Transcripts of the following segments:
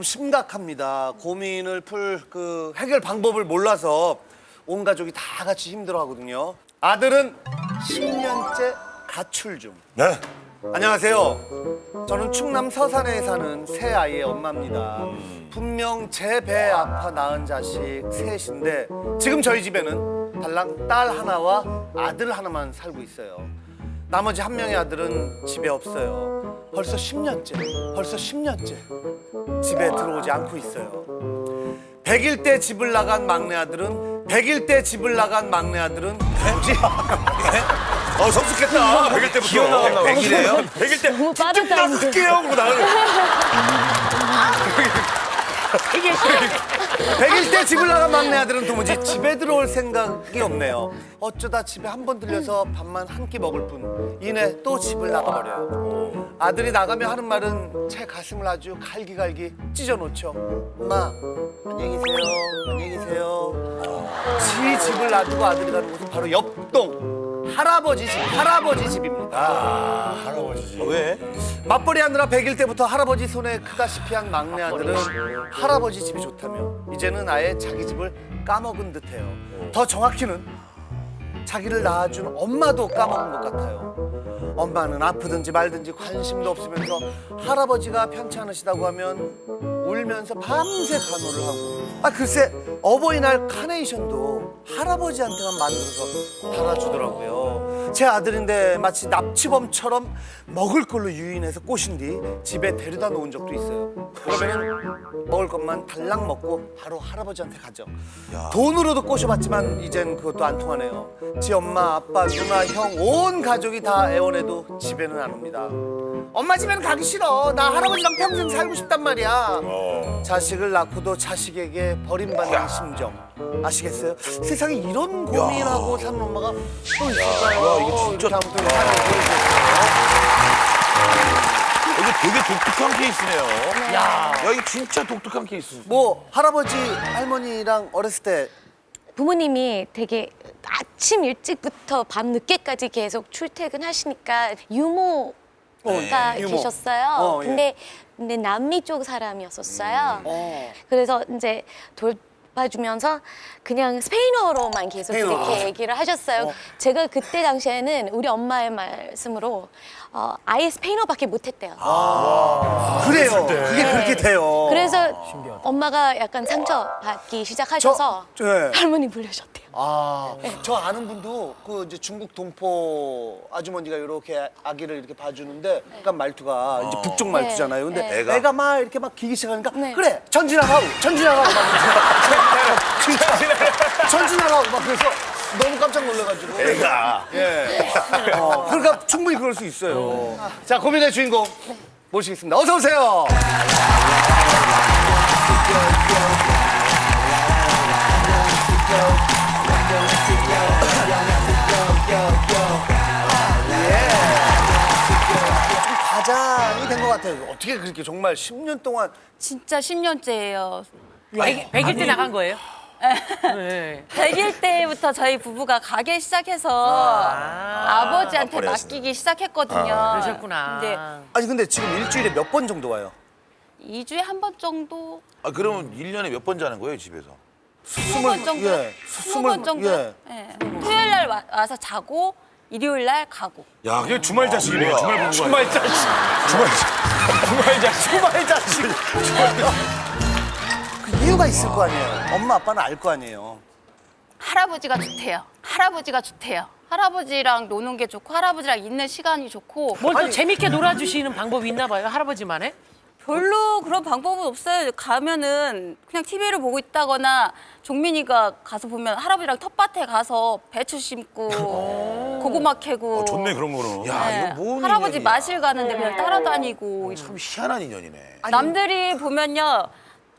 좀 심각합니다. 고민을 풀 그 해결 방법을 몰라서 온 가족이 다 같이 힘들어하거든요. 아들은 10년째 가출 중. 네. 안녕하세요. 저는 충남 서산에 사는 새 아이의 엄마입니다. 분명 제 배 아파 낳은 자식 셋인데 지금 저희 집에는 달랑 딸 하나와 아들 하나만 살고 있어요. 나머지 한 명의 아들은 집에 없어요. 벌써 10년째 집에 들어오지 않고 있어요. 100일 때 집을 나간 막내 아들은 뭐지? 성숙했다. 100일 때부터. 기어 나갔나 봐. 100일이에요? 100일 때. 너무 빠르다. 할게요. 그러고 나가는 100일 때 집을 나간 막내 아들은 도무지 집에 들어올 생각이 없네요. 어쩌다 집에 한 번 들려서 밥만 한 끼 먹을 뿐 이내 또 집을 나가버려요. 아들이 나가며 하는 말은 제 가슴을 아주 갈기갈기 찢어놓죠. 엄마 안녕히 계세요. 지 집을 놔두고 아들이 가는 곳은 바로 옆동 할아버지 집입니다. 할아버지 집. 왜? 맞벌이 하느라 100일 때부터 할아버지 손에 크다시피 한 막내 아들은 할아버지 집이 좋다며 이제는 아예 자기 집을 까먹은 듯해요. 더 정확히는 자기를 낳아준 엄마도 까먹은 것 같아요. 엄마는 아프든지 말든지 관심도 없으면서 할아버지가 편찮으시다고 하면 울면서 밤새 간호를 하고 글쎄 어버이날 카네이션도 할아버지한테만 만들어서 달아주더라고요. 제 아들인데 마치 납치범처럼 먹을 걸로 유인해서 꼬신 뒤 집에 데려다 놓은 적도 있어요. 그러면 먹을 것만 달랑 먹고 바로 할아버지한테 가죠. 돈으로도 꼬셔봤지만 이젠 그것도 안 통하네요. 지 엄마, 아빠, 누나, 형 온 가족이 다 애원해도 집에는 안 옵니다. 엄마 집에는 가기 싫어. 나 할아버지랑 평생 살고 싶단 말이야. 자식을 낳고도 자식에게 버림받는 심정 아시겠어요? 세상에 이런 고민하고 사는 엄마가 또 있을까요? 이게 진짜 이렇게 아무튼 사연을 보여주셨어요. 이게 되게 독특한 케이스네요. 야, 이게 진짜 독특한 케이스. 뭐 할아버지 할머니랑 어렸을 때 부모님이 되게 아침 일찍부터 밤 늦게까지 계속 출퇴근하시니까 유모가 유모. 계셨어요. 예. 근데 남미 쪽 사람이었었어요. 그래서 이제 돌봐주면서 그냥 스페인어로만 계속 스페인어. 이렇게 얘기를 하셨어요. 제가 그때 당시에는 우리 엄마의 말씀으로 아예 스페인어밖에 못했대요. 그래요. 그게 그렇게 돼요. 그래서 엄마가 약간 상처받기 시작하셔서 네. 할머니 불러셨대요. 저 아는 분도 그 이제 중국 동포 아주머니가 이렇게 아기를 이렇게 봐주는데 약간 말투가 이제 북쪽 말투잖아요. 근데 네. 애가 막 이렇게 막 기기 시작하니까 네. 그래 전진하라고 막 전진하라고 막 그래서 너무 깜짝 놀라가지고 애가. 예. 그러니까 충분히 그럴 수 있어요. 자 고민의 주인공 모시겠습니다. 어서 오세요. 가장이 된 것 같아요. 어떻게 그렇게 정말 10년 동안 진짜 10년째예요. 100일 때 나간 거예요? 네. 100일 때부터 저희 부부가 가게 시작해서 아버지한테 맡기기 시작했거든요. 그러셨구나. 근데 아니 근데 지금 일주일에 몇 번 정도 와요? 2주에 한 번 정도, 그러면 1년에 몇 번 자는 거예요, 집에서? 20번 정도, 예. 20번 정도. 예. 예. 토요일 날 와서 자고 일요일 날 가고. 야, 그게 주말 자식이네요. 주말 부부가. 주말 자식. 그 이유가 있을 거 아니에요. 엄마 아빠는 알 거 아니에요. 할아버지가 좋대요. 할아버지가 좋대요. 할아버지랑 노는 게 좋고 할아버지랑 있는 시간이 좋고 뭘 또 재밌게 놀아주시는 방법이 있나 봐요, 할아버지만의? 별로 그런 방법은 없어요. 가면은 그냥 TV를 보고 있다거나 종민이가 가서 보면 할아버지랑 텃밭에 가서 배추 심고 고구마 캐고 좋네, 그런 거는. 야, 네. 이거 뭔 할아버지 인연이야. 마실 가는데 그냥 따라다니고 참 희한한 인연이네. 남들이 보면요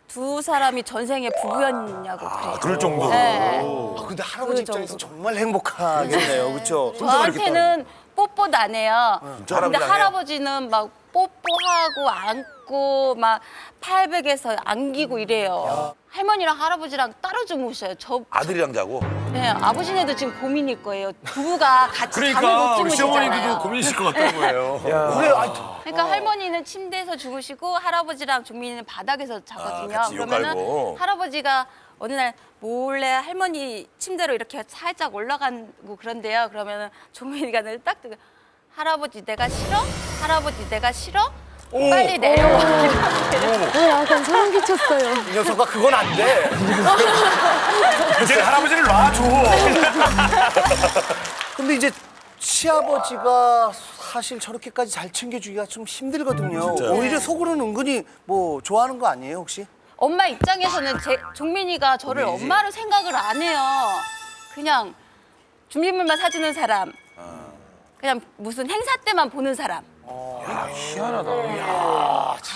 두 사람이 전생에 부부였냐고 그래요. 그럴 정도로. 네. 근데 할아버지 그 입장에서 정도로. 정말 행복하겠네요. 그렇죠? 저한테는 뽀뽀도 안 해요. 진짜 근데 할아버지 안 해요? 할아버지는 막 뽀뽀하고 안고 막 800에서 안기고 이래요. 할머니랑 할아버지랑 따로 주무셔요. 아들이랑 자고. 네, 아버지네도 지금 고민일 거예요. 부부가 같이 잠을 그러니까 못 우리 시어머니도 주무시잖아요. 고민이실 것 같다는 거예요. 그래, 아, 그러니까 할머니는 침대에서 주무시고 할아버지랑 종민이는 바닥에서 자거든요. 같이 욕 그러면은 깔고. 할아버지가 어느 날 몰래 할머니 침대로 이렇게 살짝 올라가고 그런데요. 그러면은 종민이가 딱 뜨고 할아버지 내가 싫어? 할아버지 내가 싫어? 빨리 내려와. 약간 소름 끼쳤어요. 이 녀석아 그건 안 돼. 이제 할아버지를 놔줘. 근데 이제 시아버지가 사실 저렇게까지 잘 챙겨주기가 좀 힘들거든요. 오히려 속으로는 은근히 뭐 좋아하는 거 아니에요 혹시? 엄마 입장에서는 종민이가 저를 엄마로 생각을 안 해요. 그냥 준비물만 사주는 사람. 그냥 무슨 행사 때만 보는 사람. 희한하다.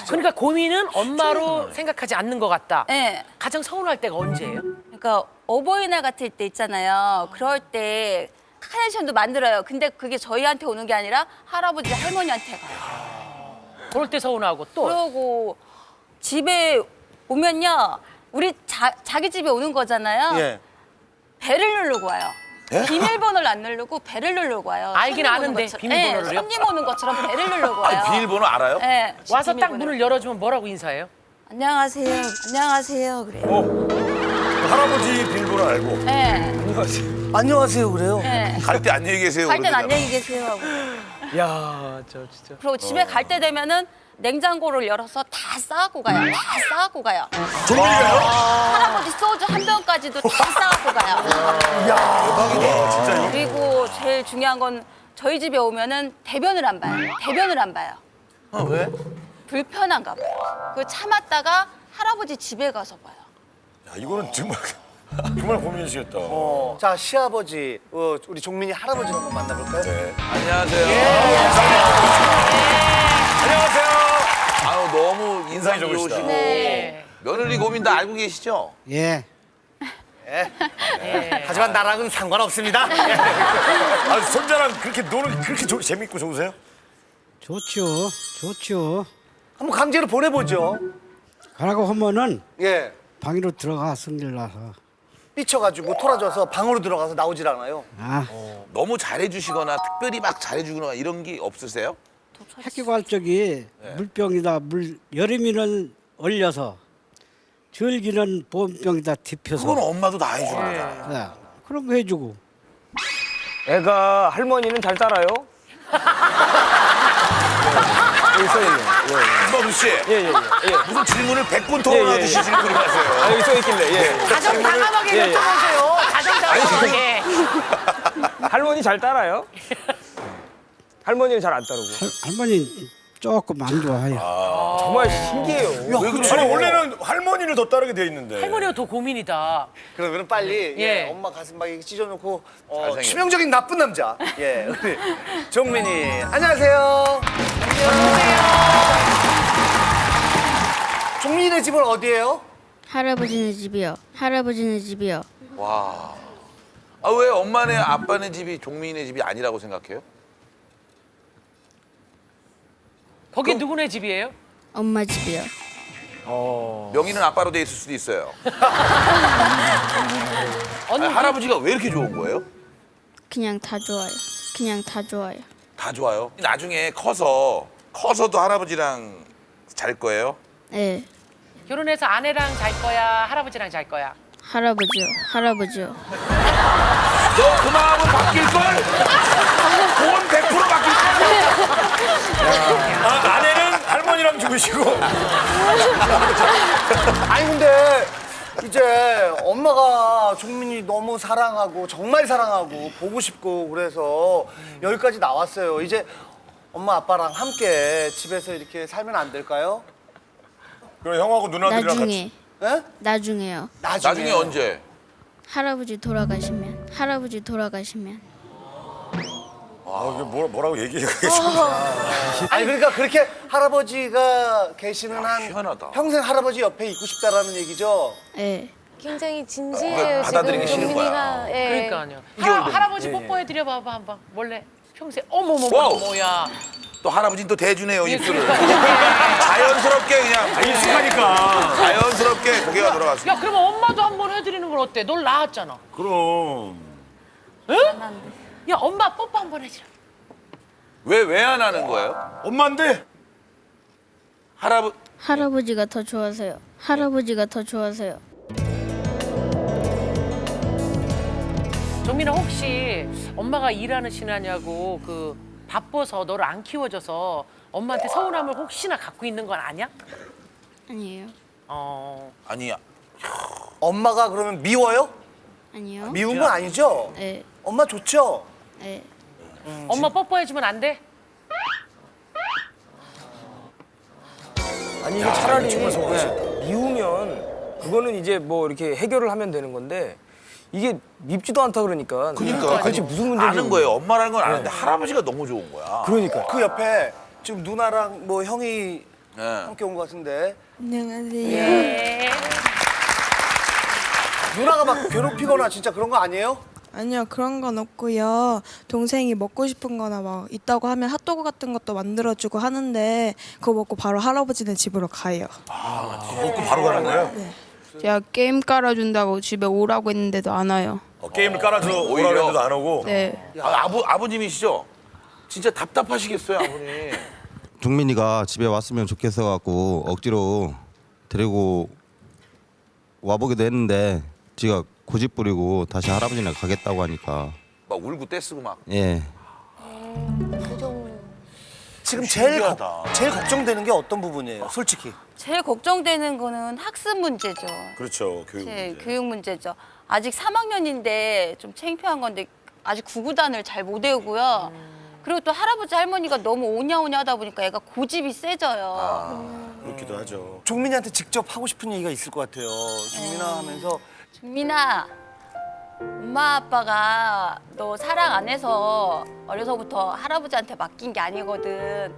그러니까 고민은 엄마로 생각하지 않는 것 같다. 네. 가장 서운할 때가 언제예요? 그러니까 어버이날 같을 때 있잖아요. 그럴 때 카네이션도 만들어요. 근데 그게 저희한테 오는 게 아니라 할아버지 할머니한테 가요. 그럴 때 서운하고 또 그러고 집에 오면요. 우리 자기 집에 오는 거잖아요. 예. 배를 누르고 와요. 비밀번호를 안 누르고 배를 누르고 와요. 알긴 손님 오는 아는데, 것처럼. 비밀번호를요? 네, 손님 오는 것처럼 배를 누르고 와요. 아니, 비밀번호 알아요? 네, 와서 딱 비밀번호. 문을 열어주면 뭐라고 인사해요? 안녕하세요. 안녕하세요. 그래요. 할아버지 비밀번호 알고. 네. 안녕하세요 그래요. 네. 갈 때 안녕히 계세요. 갈 땐 그러잖아. 안녕히 계세요 하고. 야, 저 진짜. 그리고 집에 갈 때 되면은 냉장고를 열어서 다 싸고 가요. 다 싸고 가요. 종민이가요? 할아버지 소주 한 병까지도 다 싸고 가요. 대박이다. 진짜 이거. 그리고 제일 중요한 건 저희 집에 오면은 대변을 안 봐요. 대변을 안 봐요. 왜? 불편한가 봐요. 그 참았다가 할아버지 집에 가서 봐요. 야, 이거는 정말 고민이시겠다. 자 시아버지 우리 종민이 할아버지를 한번 만나볼까요? 네. 안녕하세요. 안녕하세요. 아유, 너무 인상이 좋으시다. 좋으시고. 네. 며느리 고민 다 알고 계시죠? 예. 하지만 나랑은 상관없습니다. 아, 손자랑 그렇게 노는 그렇게 재밌고 좋으세요? 좋죠. 좋죠. 한번 강제로 보내보죠. 가라고 하면은 예. 방으로 들어가 성질 나서. 삐쳐가지고 토라져서 방으로 들어가서 나오질 않아요. 아, 너무 잘해주시거나 특별히 막 잘해주거나 이런 게 없으세요? 학교 갈 적이 물병에다 여름이는 얼려서 절기는 보온병에다 뒤펴서. 그건 엄마도 다 해주는 거잖아요. 예, 그런 거 해주고. 애가 할머니는 잘 따라요? 여기 써있네. 김범수 씨, 예, 예, 예. 무슨 질문을 100분 토론하듯이 예, 예. 질문을 하세요. 아, 여기 써있길래, 예. 가정 당황하게 예, 예. 여쭤보세요. 가정 당황하게. 할머니 잘 따라요? 할머니는 잘 안 따르고. 할머니 조금 안 좋아해요. 정말 신기해요. 왜 그러세요? 아니 원래는 할머니를 더 따르게 돼 있는데. 할머니가 더 고민이다. 그러면 빨리 예. 엄마 가슴팍에 찢어놓고 잘생겼네. 치명적인 나쁜 남자. 예, 우리 종민이 안녕하세요. 종민이네 집은 어디예요? 할아버지네 집이요. 할아버지네 집이요. 와. 아, 왜 엄마네 아빠네 집이 종민이네 집이 아니라고 생각해요? 거기 누구네 집이에요? 엄마 집이요. 명의는 아빠로 돼 있을 수도 있어요. 언니 아니, 할아버지가 왜 이렇게 좋은 거예요? 그냥 다 좋아요. 그냥 다 좋아요. 다 좋아요. 나중에 커서도 할아버지랑 잘 거예요? 네. 결혼해서 아내랑 잘 거야, 할아버지랑 잘 거야. 할아버지요. 할아버지요. 너 그 마음은 바뀔걸? 돈 100% 바뀔걸? 아, 아내는 할머니랑 죽으시고. 아니 근데 이제 엄마가 종민이 너무 사랑하고 정말 사랑하고 보고 싶고 그래서 여기까지 나왔어요. 이제 엄마 아빠랑 함께 집에서 이렇게 살면 안 될까요? 그럼 형하고 누나들이랑 나중에. 예? 나중에요. 나중에 언제? 할아버지 돌아가시면. 할아버지 돌아가시면. 아, 이게 뭐라고 얘기하겠습니까? 아니 그러니까 그렇게 할아버지가 계시는 한 희한하다. 평생 할아버지 옆에 있고 싶다라는 얘기죠. 네. 굉장히 진지해요. 받아들이기 지금 싫은 거야. 종민이가. 예. 그러니까요. 할아버지 뽀뽀해 드려봐봐 한번. 몰래. 평생 어머머머 와우. 뭐야. 또 할아버지는 또 대주네요, 입술을. 자연스럽게 그냥. 익숙하니까. 자연스럽게 고개가 돌아갔습니다. 야 그러면 엄마도 한번 해드리는 건 어때? 널 낳았잖아. 그럼. 야 엄마 뽀뽀 한번 해주라. 왜 안 하는 거예요? 엄마인데. 할아버지가 더 좋아서요. 할아버지가 더 좋아서요. 정민아 혹시 엄마가 일하는 시나냐고 그 바빠서 너를 안 키워줘서 엄마한테 서운함을 혹시나 갖고 있는 건 아니야? 아니에요. 아니야. 엄마가 그러면 미워요? 아니요. 미운 건 아니죠? 네. 엄마 좋죠? 네. 엄마 뽀뽀해주면 안 돼? 아니 이게 차라리 미우면 그거는 이제 뭐 이렇게 해결을 하면 되는 건데 이게 밉지도 않다 그러니까. 그러니까. 도대체 무슨 문제인지. 아는 거예요. 엄마라는 건 아는데 할아버지가 너무 좋은 거야. 그러니까. 그 옆에 지금 누나랑 뭐 형이 네. 함께 온 것 같은데 안녕하세요. 네. 누나가 막 괴롭히거나 진짜 그런 거 아니에요? 아니요, 그런 건 없고요. 동생이 먹고 싶은 거나 막 있다고 하면 핫도그 같은 것도 만들어주고 하는데 그거 먹고 바로 할아버지네 집으로 가요. 먹고 바로 가는 거예요? 제가 게임 깔아준다고 집에 오라고 했는데도 안 와요. 게임을 깔아줘 오히려. 오라고 해도 안 오고. 네. 아버님이시죠? 진짜 답답하시겠어요, 아버님. 종민이가 집에 왔으면 좋겠어 갖고 억지로 데리고 와보기도 했는데 지가 고집 부리고 다시 할아버지네 가겠다고 하니까 막 울고 떼쓰고 막. 예. 지금 신기하다. 제일 걱정되는 게 어떤 부분이에요? 솔직히. 제일 걱정되는 거는 학습 문제죠. 그렇죠. 교육 제 문제. 교육 문제죠. 아직 3학년인데 좀 창피한 건데 아직 구구단을 잘 못 외우고요. 그리고 또 할아버지 할머니가 너무 오냐오냐 하다 보니까 애가 고집이 세져요. 그렇기도 하죠. 종민이한테 직접 하고 싶은 얘기가 있을 것 같아요. 종민아 하면서 종민아, 엄마 아빠가 너 사랑 안 해서 어려서부터 할아버지한테 맡긴 게 아니거든.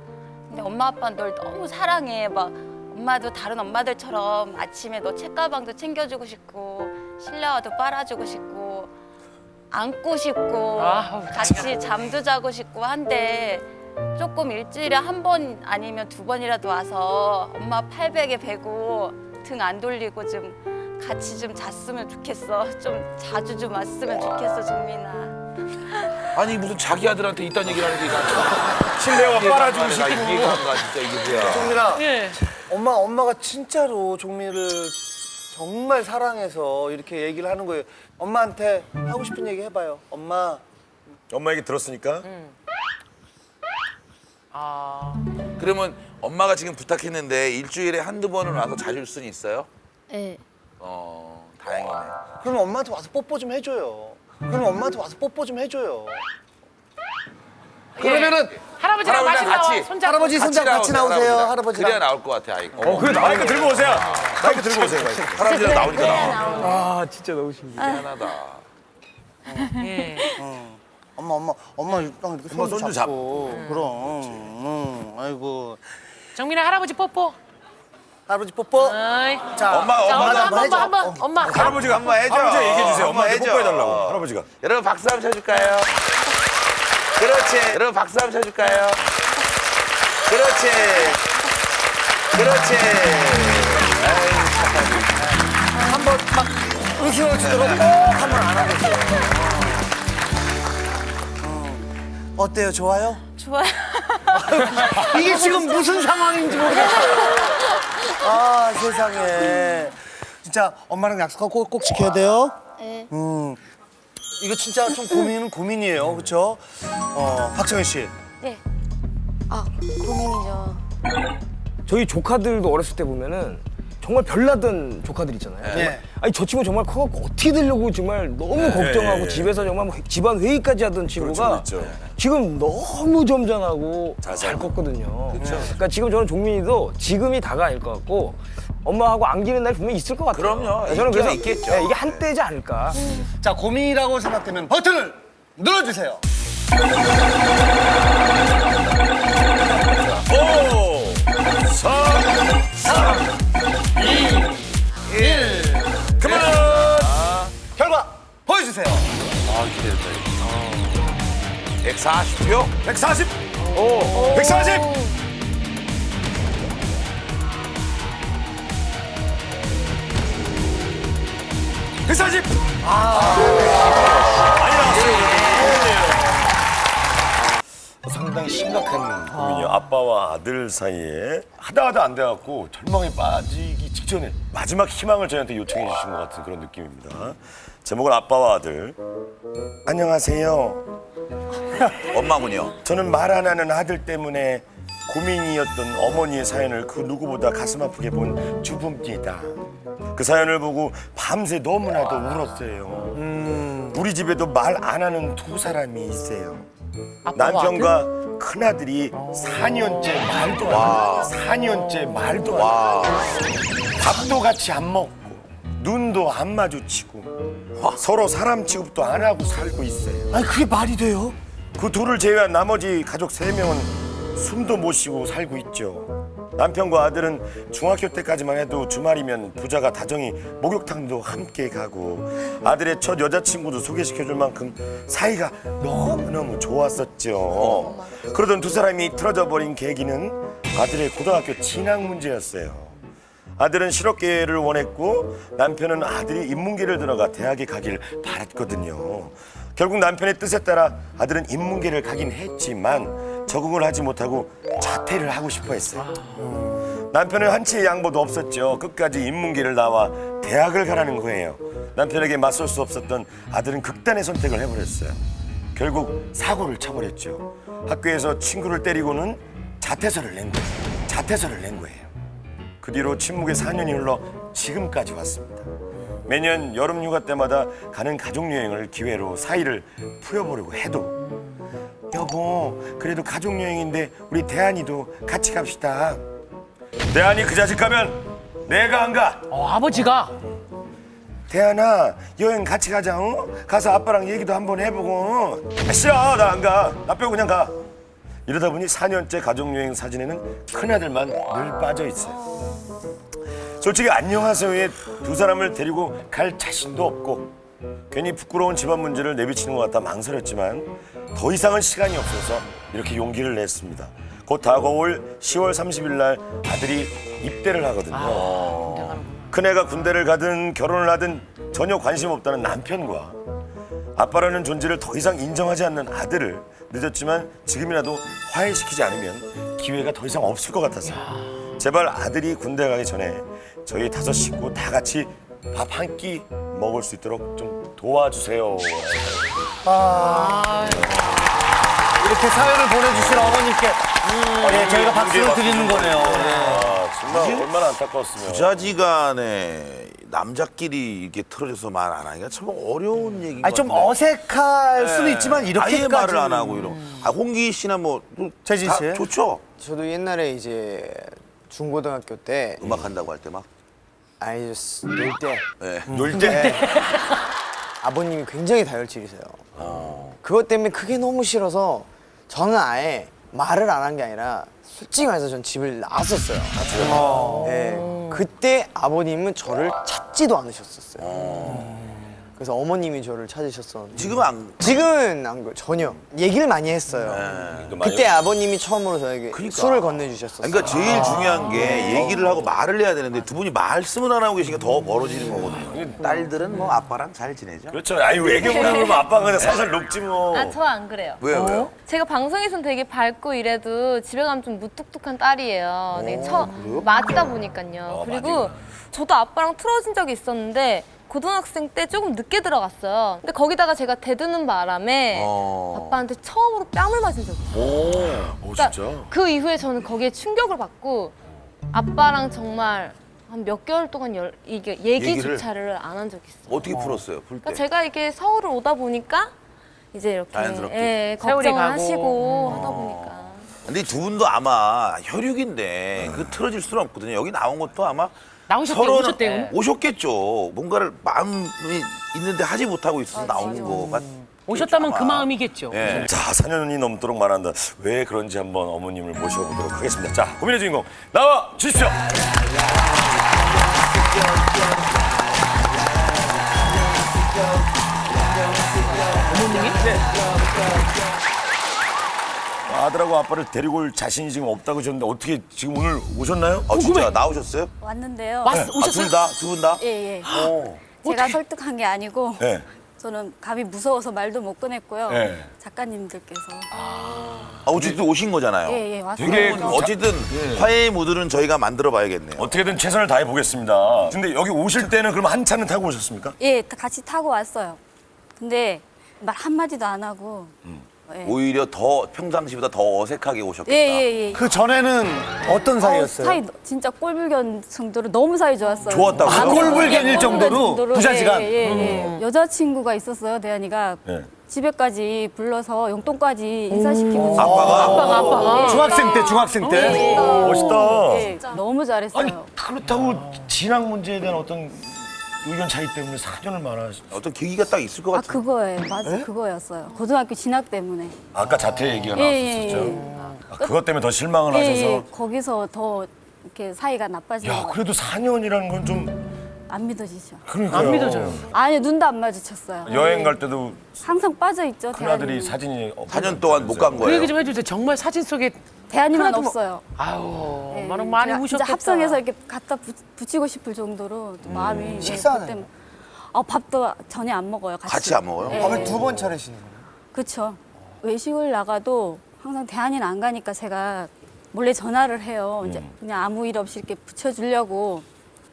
근데 엄마 아빠는 널 너무 사랑해. 막 엄마도 다른 엄마들처럼 아침에 너 책가방도 챙겨주고 싶고 실내화도 빨아주고 싶고 안고 싶고 아우, 같이 잠도 자고 싶고 한데 조금 일주일에 한 번 아니면 두 번이라도 와서 엄마 팔베개 베고 등 안 돌리고 좀 같이 좀 잤으면 좋겠어. 좀 자주 좀 왔으면 좋겠어, 종민아. 아니 무슨 자기 아들한테 이딴 얘기를 하는 게 실내화 빨아주고 싶고. 이해가 안 가, 진짜 이게 뭐야. 종민아 예. 엄마가 진짜로 종민이를 정말 사랑해서 이렇게 얘기를 하는 거예요. 엄마한테 하고 싶은 얘기 해봐요. 엄마. 엄마 얘기 들었으니까. 그러면 엄마가 지금 부탁했는데 일주일에 한두 번은 와서 자줄 수는 있어요? 네. 다행이네. 그러면 엄마한테 와서 뽀뽀 좀 해줘요. 그러면은 할아버지랑 맛있는 같이. 나와 손잡고. 할아버지 손잡고 같이 나오세요. 할아버지랑. 그래야 나올 것 같아, 아이. 그래 마이크 들고 오세요. 마이크 들고 오세요. 할아버지랑 나오니까 나와. 아 진짜 너무 신기해. 미안하다. 예. 엄마 일단 이렇게 엄마 손 손도 잡고. 그럼. 아이고. 정민아 할아버지 뽀뽀. 할아버지 뽀뽀. 어이. 자, 엄마. 할아버지가 엄마 해줘. 할아버지가 얘기해 주세요. 엄마 엄마한테 해줘. 뽀뽀해달라고. 할아버지가. 여러분 박수 한번 쳐줄까요? 그렇지. 여러분 박수 한번 쳐줄까요? 그렇지. 한번 막 의심을 주도록 꼭 한번 안아보세요. 어때요? 좋아요? 좋아요. 이게 지금 무슨 상황인지 모르겠어요. 아 세상에. 진짜 엄마랑 약속하고 꼭 지켜야 돼요. 네. 이거 진짜 좀 고민이에요, 그렇죠? 박정현 씨. 네. 아, 고민이죠. 저희 조카들도 어렸을 때 보면은 정말 별나던 조카들 있잖아요. 네. 아니 저 친구 정말 커갖고 어떻게 되려고 정말 너무 걱정하고 집에서 정말 뭐 집안 회의까지 하던 친구가 그렇죠. 지금 너무 점잖하고 잘 컸거든요. 그러니까 지금 저는 종민이도 지금이 다가 아닐 것 같고 엄마하고 안기는 날이 분명히 있을 것 같아요. 그럼요. 저는 있긴 그래서 있겠죠. 네, 이게 한때지 않을까. 자, 고민이라고 생각되면 버튼을 눌러주세요. 5, 4, 3, 2, 1. 그만. 결과 보여주세요. 기대된다. 140표? 140. 140. 140. 많이 나왔어요. 상당히 심각한 고민이에요. 아빠와 아들 사이에 하다 안 돼갖고 절망에 빠지기 직전에 마지막 희망을 저희한테 요청해 주신 것 같은 그런 느낌입니다. 제목은 아빠와 아들. 안녕하세요. 엄마군요. 저는 말 안 하는 아들 때문에 고민이었던 어머니의 사연을 그 누구보다 가슴 아프게 본 주부입니다. 그 사연을 보고 밤새 너무나도 울었어요. 우리 집에도 말 안 하는 두 사람이 있어요. 남편과 큰아들이 4년째 말도 안 해. 4년째 말도 안 해. 밥도 같이 안 먹고 눈도 안 마주치고 서로 사람 취급도 안 하고 살고 있어요. 아니 그게 말이 돼요? 그 둘을 제외한 나머지 가족 3명은 숨도 못 쉬고 살고 있죠. 남편과 아들은 중학교 때까지만 해도 주말이면 부자가 다정히 목욕탕도 함께 가고 아들의 첫 여자친구도 소개시켜줄 만큼 사이가 너무너무 좋았었죠. 그러던 두 사람이 틀어져 버린 계기는 아들의 고등학교 진학 문제였어요. 아들은 실업계를 원했고 남편은 아들이 인문계를 들어가 대학에 가길 바랐거든요. 결국 남편의 뜻에 따라 아들은 인문계를 가긴 했지만 적응을 하지 못하고 자퇴를 하고 싶어 했어요. 남편은 한치의 양보도 없었죠. 끝까지 인문계를 나와 대학을 가라는 거예요. 남편에게 맞설 수 없었던 아들은 극단의 선택을 해버렸어요. 결국 사고를 쳐버렸죠. 학교에서 친구를 때리고는 자퇴서를 낸 거예요. 그 뒤로 침묵의 4년이 흘러 지금까지 왔습니다. 매년 여름 휴가 때마다 가는 가족여행을 기회로 사이를 풀어보려고 해도 여보, 그래도 가족여행인데 우리 대한이도 같이 갑시다. 대한이 그 자식 가면 내가 안 가. 아버지가? 대한아, 여행 같이 가자. 어? 가서 아빠랑 얘기도 한번 해보고. 싫어, 나 안 가. 나 빼고 그냥 가. 이러다 보니 4년째 가족여행 사진에는 큰아들만 늘 빠져 있어요. 솔직히 안녕하세요에 두 사람을 데리고 갈 자신도 없고 괜히 부끄러운 집안 문제를 내비치는 것 같아 망설였지만 더 이상은 시간이 없어서 이렇게 용기를 냈습니다. 곧 다가올 10월 30일 날 아들이 입대를 하거든요. 큰애가 군대를 가든 결혼을 하든 전혀 관심 없다는 남편과 아빠라는 존재를 더 이상 인정하지 않는 아들을 늦었지만 지금이라도 화해시키지 않으면 기회가 더 이상 없을 것 같아서 제발 아들이 군대 가기 전에 저희 5 식구 다 같이 밥 한 끼 먹을 수 있도록 좀 도와주세요. 이렇게 사연을 보내주신 어머님께 예, 저희가 박수를 드리는 거네요. 정말 얼마나 안타까웠으면. 부자지간에 남자끼리 이렇게 틀어져서 말 안 하기가 참 어려운 얘기인 것 아니 좀 같은데. 어색할 수도 있지만 이렇게까지 아예 말을 안 하고 이런. 홍기 씨나 뭐 재진 다 씨? 좋죠. 저도 옛날에 이제 중고등학교 때 음악 한다고 할 때 막. 아니 놀 때 네. 놀 때? 아버님이 굉장히 다혈질이세요. 그것 때문에 그게 너무 싫어서 저는 아예 말을 안 한 게 아니라 솔직히 말해서 전 집을 나왔었어요. 네, 그때 아버님은 저를 찾지도 않으셨었어요. 그래서 어머님이 저를 찾으셨었는데 지금은 안 그래요. 전혀 얘기를 많이 했어요. 그때 아버님이 처음으로 저에게 술을 건네주셨었어요. 그러니까 제일 중요한 게 얘기를 하고 말을 해야 되는데 두 분이 말씀을 안 하고 계시니까 더 멀어지는 거거든요. 딸들은 뭐 아빠랑 잘 지내죠? 그렇죠. 아니 애교 부리면 아빠가 그냥 살살 녹지 뭐. 아, 저 안 그래요. 왜요? 제가 방송에서는 되게 밝고 이래도 집에 가면 좀 무뚝뚝한 딸이에요. 되게 맞다 보니까요. 그리고 저도 아빠랑 틀어진 적이 있었는데 고등학생 때 조금 늦게 들어갔어요. 근데 거기다가 제가 대드는 바람에 아빠한테 처음으로 뺨을 맞은 적이 있어요. 오, 그러니까 진짜? 그 이후에 저는 거기에 충격을 받고 아빠랑 정말 한 몇 개월 동안 이게 얘기조차를 안 한 적이 있어요. 어떻게 풀었어요? 풀 때? 그러니까 제가 이렇게 서울을 오다 보니까 이제 이렇게 자연스럽게. 걱정을 가고. 하시고 하다 보니까. 근데 두 분도 아마 혈육인데 그 틀어질 수는 없거든요. 여기 나온 것도 아마 나오셨대요, 오셨대요. 오셨겠죠. 뭔가를 마음이 있는데 하지 못하고 있어서 나오는 거가. 오셨다면 아마. 그 마음이겠죠. 예. 자, 4년이 넘도록 말한다. 왜 그런지 한번 어머님을 모셔보도록 하겠습니다. 자, 고민의 주인공 나와 주십시오. 아들하고 아빠를 데리고 올 자신이 지금 없다고 하셨는데 어떻게 지금 오늘 오셨나요? 진짜 나오셨어요? 왔는데요. 오셨어요? 두 분 다? 예, 예. 제가 설득한 게 아니고 네. 저는 감히 무서워서 말도 못 꺼냈고요. 네. 작가님들께서 어쨌든 오신 거잖아요. 예, 예, 왔어요. 되게 어쨌든 화해의 무드는 저희가 만들어 봐야겠네요. 어떻게든 최선을 다해 보겠습니다. 근데 여기 오실 때는 그럼 한 차는 타고 오셨습니까? 예, 같이 타고 왔어요. 근데 말 한마디도 안 하고 예. 오히려 더 평상시보다 더 어색하게 오셨겠다. 예, 예, 예. 그 전에는 어떤 사이였어요? 사이 진짜 꼴불견 정도로 너무 사이 좋았어요. 좋았다고요? 아, 꼴불견일 정도로? 부자지간? 예, 예, 예. 여자친구가 있었어요, 대한이가. 네. 집에까지 불러서 용돈까지 인사시키고 아빠가? 중학생 때? 예, 예. 멋있다. 예, 너무 잘했어요. 아니 그렇다고 진학 문제에 대한 어떤 의견 차이 때문에 사전을 말하시. 어떤 계기가 딱 있을 것 같아요. 그거예요. 맞아, 그거였어요. 고등학교 진학 때문에. 아까 자퇴 얘기가 예, 예, 나왔었죠. 예. 아, 그것 때문에 더 실망을 예, 하셔서. 예. 거기서 더 이렇게 사이가 나빠지는 야 거 그래도 4년이라는 건 좀 안 믿어지죠. 그러니까요. 안 믿어져요. 아니, 눈도 안 마주쳤어요. 여행 예. 갈 때도 항상 빠져 있죠. 큰아들이 대한이는. 사진이 4년 동안 못 간 그 거예요. 얘기 좀 해주세요. 정말 사진 속에 대한이만 하나도 뭐- 없어요. 아유 예. 많이 제가 우셨겠다. 진짜 합성해서 이렇게 갖다 붙이고 싶을 정도로 또 마음이 예, 식사하나요? 그때 밥도 전혀 안 먹어요. 같이 안 먹어요? 예. 밥을 2번 차리시는 거예요? 그렇죠. 외식을 나가도 항상 대한이는 안 가니까 제가 몰래 전화를 해요. 이제 그냥 아무 일 없이 이렇게 붙여주려고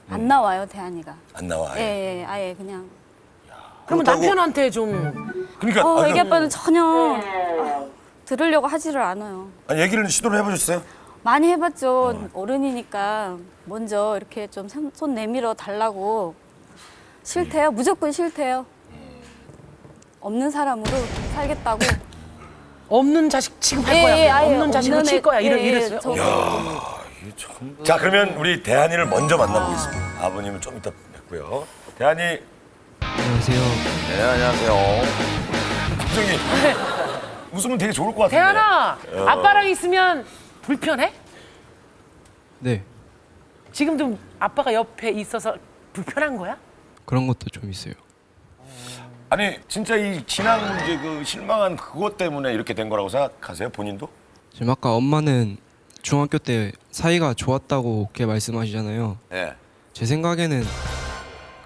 안 나와요, 대한이가. 안 나와. 예, 예, 아예 그냥. 그러면 그렇다고- 남편한테 좀 그러니까 애기 아빠는 전혀 들으려고 하지를 않아요. 아니, 얘기를 시도를 해보셨어요? 많이 해봤죠. 어른이니까 먼저 이렇게 좀 손 내밀어 달라고. 싫대요. 무조건 싫대요. 없는 사람으로 살겠다고. 없는 자식 취급할 예, 거야. 예, 아예 없는 자식으로 없는 칠 거야. 애- 예, 예, 이랬어요. 저- 자 그러면 우리 대한이를 먼저 만나보겠습니다. 아버님은 좀 이따 뵙고요. 대한이 안녕하세요. 네, 안녕하세요. 갑자기 웃으면 되게 좋을 것 같은데. 대한아, 아빠랑 있으면 불편해? 네, 지금도 아빠가 옆에 있어서 불편한 거야? 그런 것도 좀 있어요. 아니 진짜 이 진학 문제 그 실망한 그것 때문에 이렇게 된 거라고 생각하세요? 본인도? 지금 아까 엄마는 중학교 때 사이가 좋았다고 그렇게 말씀하시잖아요. 네. 제 생각에는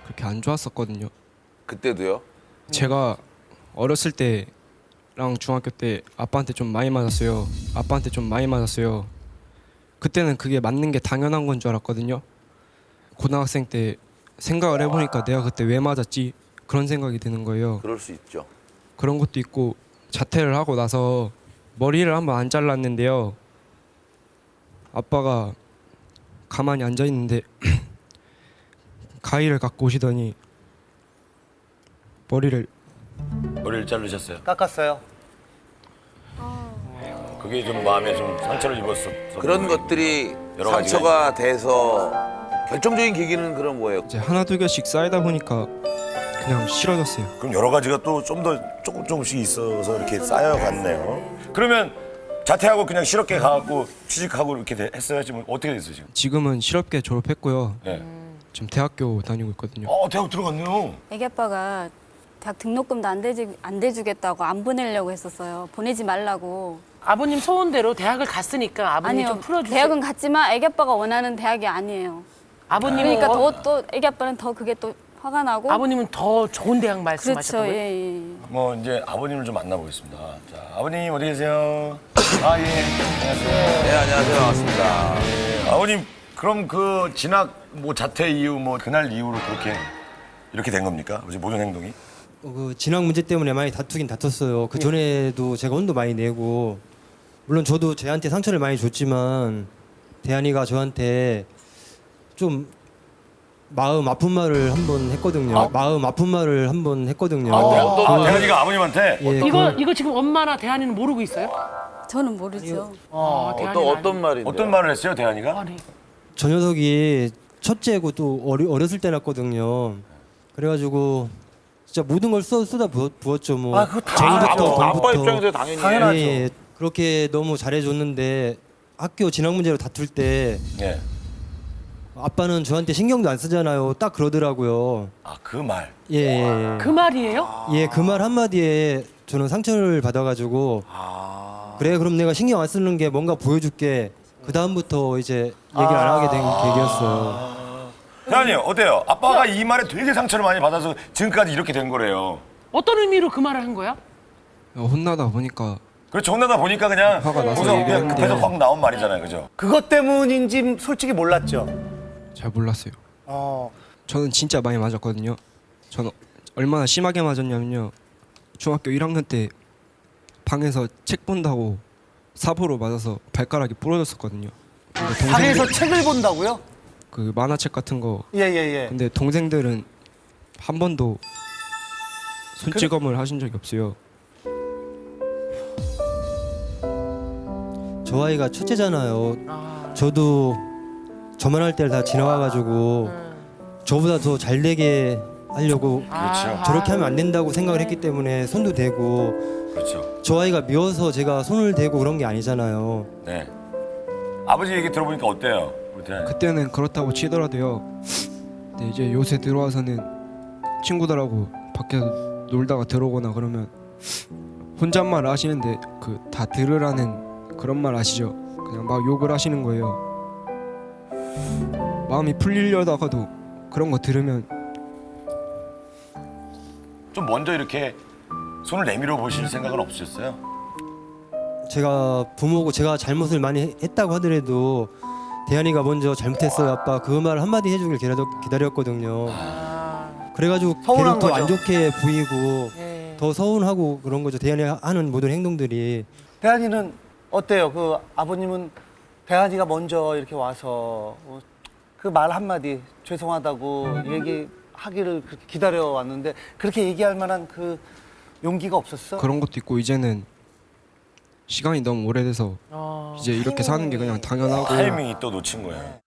그렇게 안 좋았었거든요. 그때도요? 제가 어렸을 때랑 중학교 때 아빠한테 좀 많이 맞았어요. 아빠한테 좀 많이 맞았어요. 그때는 그게 맞는 게 당연한 건 줄 알았거든요. 고등학생 때 생각을 해보니까 내가 그때 왜 맞았지? 그런 생각이 드는 거예요. 그럴 수 있죠. 그런 것도 있고 자퇴를 하고 나서 머리를 한번 안 잘랐는데요. 아빠가 가만히 앉아 있는데 가위를 갖고 오시더니 머리를 자르셨어요. 깎았어요. 그게 좀 마음에 좀 상처를 입었어. 그런 것들이 여러 가지가 상처가 돼서 결정적인 계기는 그런 거예요. 이제 하나 두 개씩 쌓이다 보니까 그냥 싫어졌어요. 그럼 여러 가지가 또 좀 더 조금씩 있어서 이렇게 쌓여갔네요. 그러면 자퇴하고 그냥 실업계 가갖고 취직하고 이렇게 했어요? 지금 어떻게 됐어요 지금? 지금은 실업계 졸업했고요. 네. 지금 대학교 다니고 있거든요. 대학 들어갔네요. 애기 아빠가 대학 등록금도 안 대주겠다고 안 보내려고 했었어요. 보내지 말라고. 아버님 소원대로 대학을 갔으니까 아버님이 좀 풀어주세요. 대학은 갔지만 애기 아빠가 원하는 대학이 아니에요. 아버님은 그러니까 또 애기 아빠는 더 그게 또 화가 나고. 아버님은 더 좋은 대학 말씀하셨던 그렇죠. 거예요? 예, 예. 뭐 이제 아버님을 좀 만나보겠습니다. 자, 아버님 어디 계세요? 아 예, 안녕하세요. 네, 안녕하세요. 반갑습니다. 아버님 그럼 그 진학 뭐 자퇴 이후 뭐 그날 이후로 그렇게 이렇게 된 겁니까? 아버지 모든 행동이? 그 진학 문제 때문에 많이 다투긴 다퉜어요. 그 전에도 제가 혼도 많이 내고 물론 저도 쟤한테 상처를 많이 줬지만 대한이가 저한테 좀 마음 아픈 말을 한 번 했거든요. 마음 아픈 말을 한 번 했거든요. 대한이가 아버님한테? 예, 이거 지금 엄마나 대한이는 모르고 있어요? 저는 모르죠. 어떤 말인데? 어떤 말을 했어요, 대한이가? 저 녀석이 첫째고 또 어렸을 때 났거든요. 그래가지고 진짜 모든 걸 쏟아 부었죠. 뭐 쟁부터 돈부터. 아빠 입장에서 당연히 당연하죠. 예, 그렇게 너무 잘해줬는데 학교 진학 문제로 다툴 때 예. 아빠는 저한테 신경도 안 쓰잖아요. 딱 그러더라고요. 아, 그 말. 예. 그 말이에요? 예, 그 말 한마디에 저는 상처를 받아가지고 그래 그럼 내가 신경 안 쓰는 게 뭔가 보여줄게. 그 다음부터 이제 얘기를 안 하게 된 계기였어요. 대한이 어때요? 아빠가 이 말에 되게 상처를 많이 받아서 지금까지 이렇게 된 거래요. 어떤 의미로 그 말을 한 거야? 혼나다 보니까 그렇죠. 혼나다 보니까 그냥 화가 나서 거기서 그냥 얘기했는데. 급해서 확 나온 말이잖아요. 그죠? 그것 때문인지 솔직히 몰랐죠. 잘 몰랐어요. 어. 저는 진짜 많이 맞았거든요. 저는 얼마나 심하게 맞았냐면요. 중학교 1학년 때 방에서 책 본다고 사보로 맞아서 발가락이 부러졌었거든요. 근데 방에서 책을 본다고요? 그 만화책 같은 거. 예예예. 근데 동생들은 한 번도 손찌검을 하신 적이 없어요. 저 아이가 첫째잖아요. 저도 저만할 때를 다 지나와가지고 저보다 더 잘 되게 하려고 그렇죠. 저렇게 하면 안 된다고 생각을 했기 때문에 손도 대고 그렇죠. 저 아이가 미워서 제가 손을 대고 그런 게 아니잖아요. 네. 아버지 얘기 들어보니까 어때요? 우리 대한이? 그때는 그렇다고 치더라도요. 근데 이제 요새 들어와서는 친구들하고 밖에서 놀다가 들어오거나 그러면 혼잣말 하시는데 그 다 들으라는 그런 말 아시죠? 그냥 막 욕을 하시는 거예요. 마음이 풀리려다가도 그런 거 들으면 좀 먼저 이렇게 손을 내밀어 보실 생각은 없으셨어요? 제가 부모고 제가 잘못을 많이 했다고 하더라도 대한이가 먼저 잘못했어요 아빠 그 말 한마디 해주길 기다렸거든요. 그래가지고 서운한 계속 더 안 거죠. 좋게 보이고 더 서운하고 그런 거죠. 대한이 하는 모든 행동들이. 대한이는 어때요? 그 아버님은 대한이가 먼저 이렇게 와서 그 말 한마디 죄송하다고 얘기하기를 그렇게 기다려 왔는데 그렇게 얘기할 만한 그 용기가 없었어? 그런 것도 있고 이제는 시간이 너무 오래돼서 이제 이렇게 사는 게 그냥 당연하고 타이밍이 또 놓친 거예요.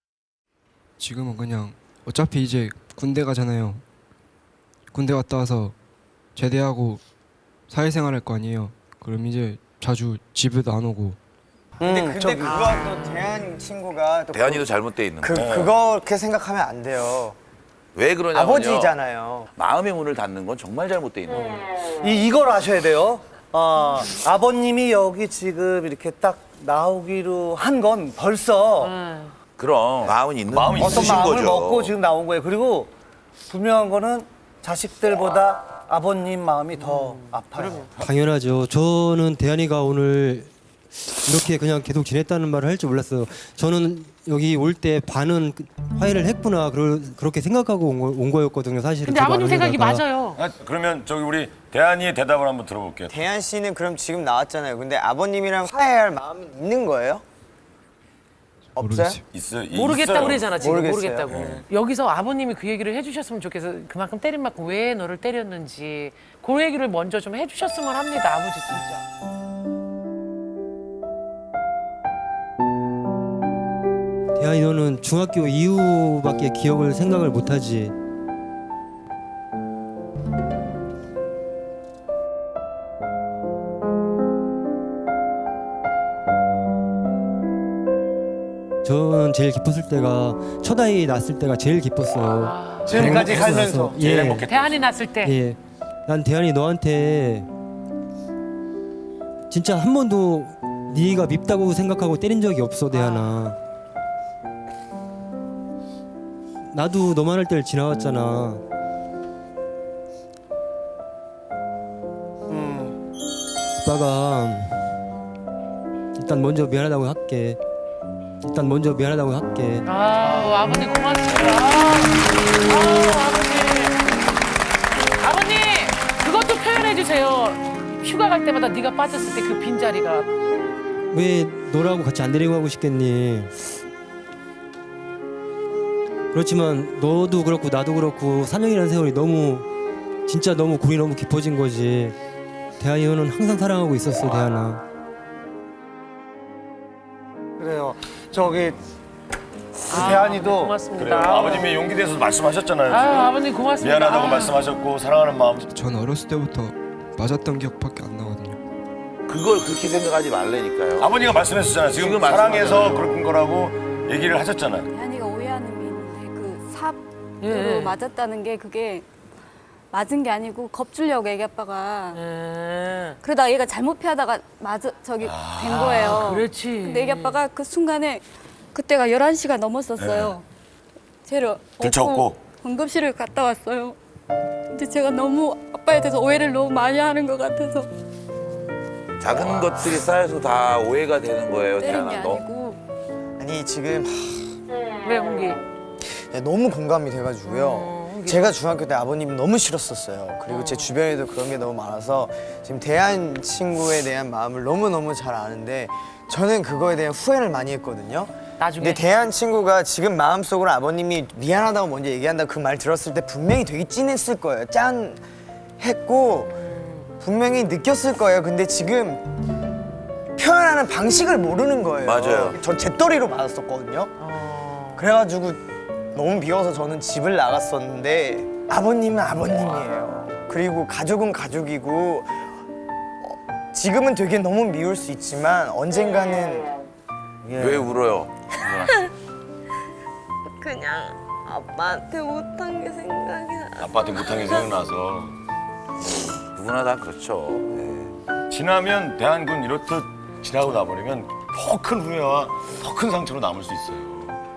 지금은 그냥 어차피 이제 군대 가잖아요. 군대 갔다 와서 제대하고 사회생활 할 거 아니에요. 그럼 이제 자주 집에도 안 오고. 근데 그거 또 대한 친구가 또 대한이도 잘못돼 있는 거야. 그렇게 생각하면 안 돼요. 왜 그러냐면요. 아버지잖아요. 마음의 문을 닫는 건 정말 잘못돼 있는 거예요. 이걸 아셔야 돼요. 아버님이 여기 지금 이렇게 딱 나오기로 한 건 벌써 그럼 마음은 있는 마음이 어떤 있으신 마음을 거죠. 먹고 지금 나온 거예요. 그리고 분명한 거는 자식들보다 아버님 마음이 더 아파요. 당연하죠. 저는 대한이가 오늘 이렇게 그냥 계속 지냈다는 말을 할 줄 몰랐어요. 저는 여기 올 때 반은 화해를 했구나 그렇게 생각하고 온 거였거든요. 사실은. 근데 아버님 생각이 맞아요. 그러면 저기 우리 대한이의 대답을 한번 들어볼게요. 대한 씨는 그럼 지금 나왔잖아요. 근데 아버님이랑 화해할 마음이 있는 거예요? 없어요? 모르겠다고 그러잖아 지금. 모르겠어요. 모르겠다고. 여기서 아버님이 그 얘기를 해주셨으면 좋겠어. 그만큼 때린 만큼 왜 너를 때렸는지 그 얘기를 먼저 좀 해주셨으면 합니다. 아버지 진짜. 대한이 너는 중학교 이후밖에 기억을 생각을 못하지. 저는 제일 기뻤을 때가 첫 아이 낳았을 때가 제일 기뻤어요. 지금까지 살면서 제일 예. 행복했다. 대한이 났을 때. 예. 난 대한이 너한테 진짜 한 번도 네가 밉다고 생각하고 때린 적이 없어, 대한아. 나도 너만 할 때를 지나왔잖아. 아빠가 일단 먼저 미안하다고 할게. 아버님 고맙습니다. 아버님 그것도 표현해 주세요. 휴가 갈 때마다 네가 빠졌을 때 그 빈자리가. 왜 너라고 같이 안 데리고 가고 싶겠니? 그렇지만 너도 그렇고 나도 그렇고 4년이라는 세월이 진짜 너무 골이 너무 깊어진 거지. 대한이 너는 항상 사랑하고 있었어, 대한아. 그래요. 저기 대한이도 고맙습니다. 그래요. 아버님이 용기 내서 말씀하셨잖아요. 지금. 아버님 고맙습니다. 미안하다고 말씀하셨고 사랑하는 마음. 전 어렸을 때부터 맞았던 기억밖에 안 나거든요. 그걸 그렇게 생각하지 말라니까요. 아버님가 말씀하셨잖아요. 지금 사랑해서 그런 거라고 얘기를 하셨잖아요. 대한이가 오해하는 게 있는데 그 삽으로 예. 맞았다는 게 그게 맞은 게 아니고 겁주려고 애기 아빠가. 그러다가 얘가 잘못 피하다가 된 거예요. 그렇지. 근데 애기 아빠가 그 순간에 그때가 11시가 넘었었어요. 쟤를 들쳐업고. 응급실을 갔다 왔어요. 근데 제가 너무 아빠에 대해서 오해를 너무 많이 하는 것 같아서 작은 것들이 쌓여서 다 오해가 되는 거예요, 때린 게 대한아. 너. 아니고. 아니 지금 왜 홍기? 너무 공감이 돼가지고요. 제가 중학교 때 아버님이 너무 싫었었어요. 그리고 제 주변에도 그런 게 너무 많아서 지금 대한 친구에 대한 마음을 너무너무 잘 아는데 저는 그거에 대한 후회를 많이 했거든요. 나중에. 근데 대한 친구가 지금 마음속으로 아버님이 미안하다고 먼저 얘기한다 그 말 들었을 때 분명히 되게 찐했을 거예요. 짠했고 분명히 느꼈을 거예요. 근데 지금 표현하는 방식을 모르는 거예요. 맞아요. 전 잿더리로 맞았었거든요. 그래가지고 너무 미워서 저는 집을 나갔었는데 아버님은 아버님이에요. 그리고 가족은 가족이고 지금은 되게 너무 미울 수 있지만 언젠가는 왜 울어요? 그냥 아빠한테 못한 게 생각이 나. 아빠한테 못한 게 생각나서. 누구나 다 그렇죠. 네. 지나면 대한군 이렇듯 지나고 나버리면 더 큰 후회와 더 큰 상처로 남을 수 있어요.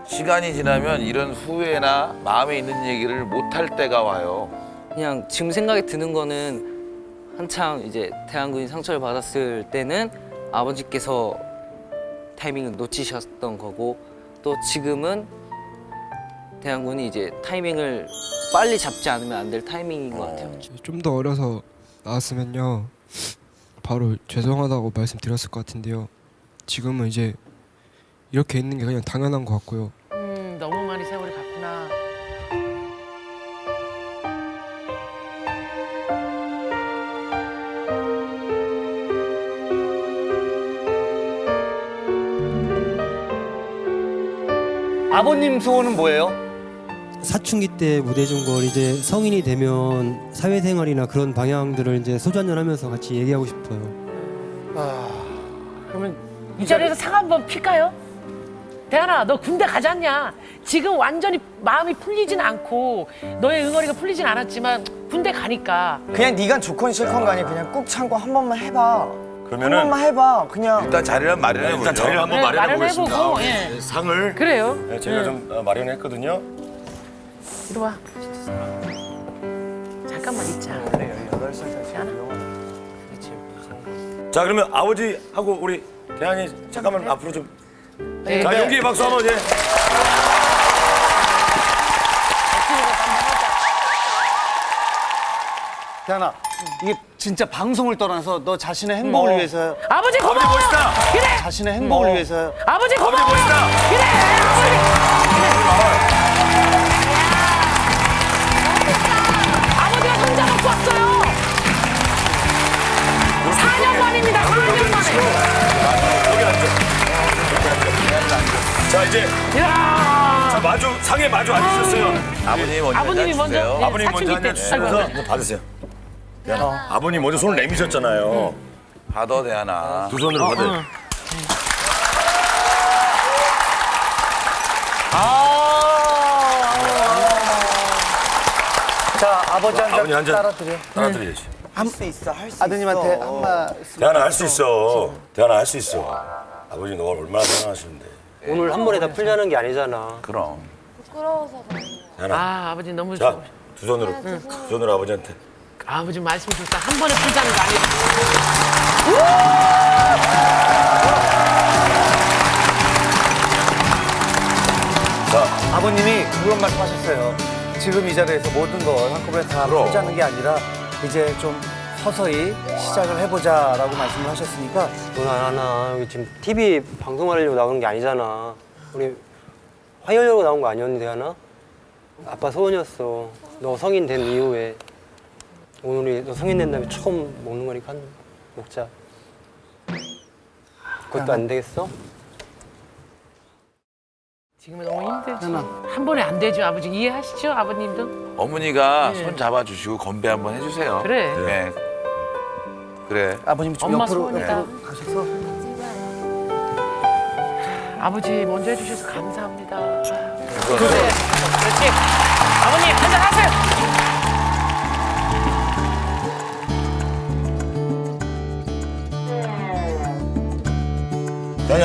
시간이 지나면 이런 후회나 마음에 있는 얘기를 못 할 때가 와요. 그냥 지금 생각이 드는 거는 한창 이제 대한군이 상처를 받았을 때는 아버지께서 타이밍을 놓치셨던 거고 또 지금은 대한군이 이제 타이밍을 빨리 잡지 않으면 안 될 타이밍인 것 같아요. 좀 더 어려서 나왔으면요 바로 죄송하다고 말씀드렸을 것 같은데요. 지금은 이제 이렇게 있는 게 그냥 당연한 것 같고요. 너무 많이 세월이 갔구나. 아버님 소원은 뭐예요? 사춘기 때 무대 준 걸 이제 성인이 되면 사회생활이나 그런 방향들을 이제 소전연하면서 같이 얘기하고 싶어요. 그러면 이 자리에서 상 한번 필까요? 대한아, 너 군대 가지 않냐? 지금 완전히 마음이 풀리진 않고 너의 응어리가 풀리진 않았지만 군대 가니까 그냥 네가 좋건 싫건 간에 그냥 꾹 참고 한 번만 해봐. 그러면은 한 번만 해봐. 그냥 일단 자리를 마련해 보죠. 일단 자리를 한번 네, 마련해 마련해보고, 보겠습니다. 예. 네, 상을 그래요. 네, 제가 좀 마련했거든요. 이리 와. 잠깐만 있자. 그래 18살짜리 자 그러면 아버지하고 우리 대한이 잠깐만 앞으로 좀. 네. 자 용기 박수 한번 예. 대한아, 이게 진짜 방송을 떠나서 너 자신의 행복을 위해서요. 아버지 고마워. 아버지 멋있다. 그래. 자신의 행복을 위해서요. 아버지 고마워. 아버지 멋있다. 그래. 아버지가 혼자 먹고 왔어요. 4년 만입니다. 4년 만에. 여기 앉아. 자 이제 이야. 자 마주 상에 마주 앉으셨어요. 아버님이 먼저 아버님이 한잔 먼저. 주세요. 네. 아버님 먼저 사춘기 한잔 때. 주시면서 아이고. 이거 받으세요. 아버님 먼저 손을 내미셨잖아요. 받아 대하나. 두 손으로 받아요. 자, 아버지 아버님 한 한 잔 잔. 따라드려. 따라드려야지. 할 수 있어. 할 수 있어. 아드님한테 한 말씀. 대한아 할 수 있어. 대한아 할 수 있어. 아버지 너 얼마나 사랑하시는데. 오늘 한 번에 다 풀자는 게 아니잖아. 그럼. 부끄러워서 그래. 대한아. 아, 아버지 너무 자 좋아. 두 손으로 두 손으로 아버지한테. 아버지 말씀 좋다. 한 번에 풀자는 거 아니에요. 아버님이 그런 말씀하셨어요. 지금 이 자리에서 모든 걸 한꺼번에 다 그럼. 풀자는 게 아니라 이제 좀 서서히 시작을 해보자라고 말씀을 하셨으니까 넌 안 하나. 여기 지금 TV 방송하려고 나오는 게 아니잖아. 우리 화요일로 나온 거 아니었니, 대하나? 아빠 소원이었어. 너 성인 된 이후에. 오늘이 너 성인 된 다음에 처음 먹는 거니까 먹자. 그것도 안 되겠어? 지금은 너무 힘들지. 한 번에 안 되죠. 아버지 이해하시죠? 아버님도? 어머니가 네. 손 잡아주시고 건배 한번 해주세요. 그래. 네. 그래. 아버님이 좀 엄마 옆으로 소원이다. 가셔서 아버지 먼저 해주셔서 감사합니다. 그래. 그렇지. 아버님 한잔 하세요.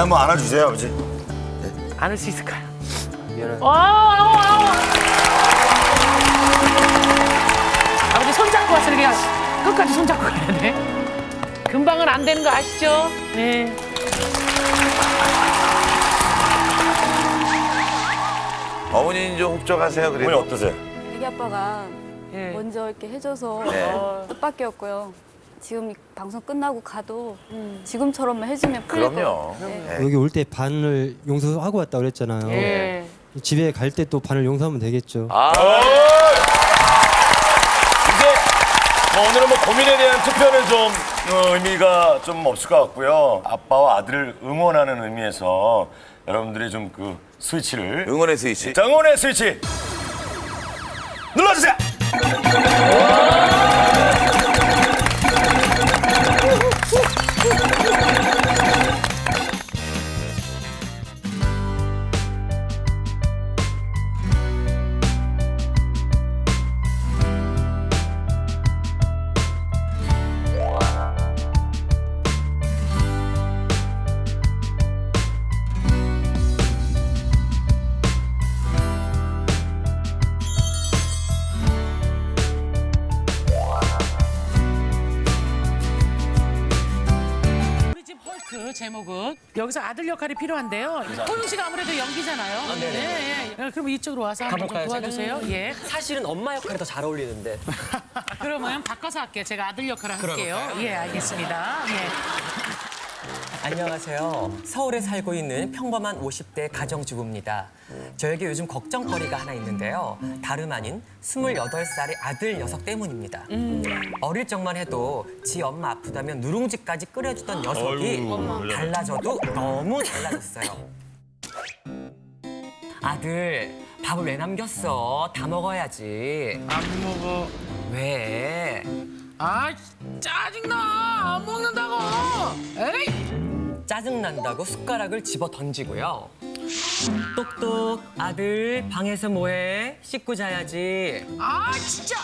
한번 안아주세요, 아버지. 안을 수 있을까요? 미안해. 아버지 손잡고 왔으니 그냥 끝까지 손잡고 가야 돼. 금방은 안 되는 거 아시죠? 네. 어머니는 좀 흡족하세요, 그래도. 어머니 어떠세요? 애기 아빠가 예. 먼저 이렇게 해줘서 네. 뜻밖이었고요. 지금 이 방송 끝나고 가도 지금처럼만 해주면 풀릴 그럼요. 것 같아요. 네. 여기 올 때 반을 용서하고 왔다 그랬잖아요. 예. 집에 갈 때 또 반을 용서하면 되겠죠. 이제 오늘은 뭐 고민에 대한 투표는 좀 의미가 좀 없을 것 같고요. 아빠와 아들을 응원하는 의미에서 여러분들의 좀 그 스위치를 응원의 스위치. 자, 응원의 스위치 눌러주세요. 우리 집 헐크 제목은 여기서 아들 역할이 필요한데요. 호윤 씨가 아무래도 연기잖아요. 네. 예. 그럼 이쪽으로 와서 한번 좀 도와주세요. 예. 사실은 엄마 역할이 더 잘 어울리는데. 그러면 바꿔서 할게요. 제가 아들 역할을 할게요. 예, 알겠습니다. 예. 안녕하세요. 서울에 살고 있는 평범한 50대 가정주부입니다. 저에게 요즘 걱정거리가 하나 있는데요. 다름 아닌 28살의 아들 녀석 때문입니다. 어릴 적만 해도 지 엄마 아프다면 누룽지까지 끓여주던 녀석이 달라져도 너무 달라졌어요. 아들, 밥을 왜 남겼어? 다 먹어야지. 안 먹어. 왜? 아, 짜증나. 안 먹는다고. 에이. 짜증난다고 숟가락을 집어 던지고요. 똑똑, 아들, 방에서 뭐해? 씻고 자야지. 아, 진짜.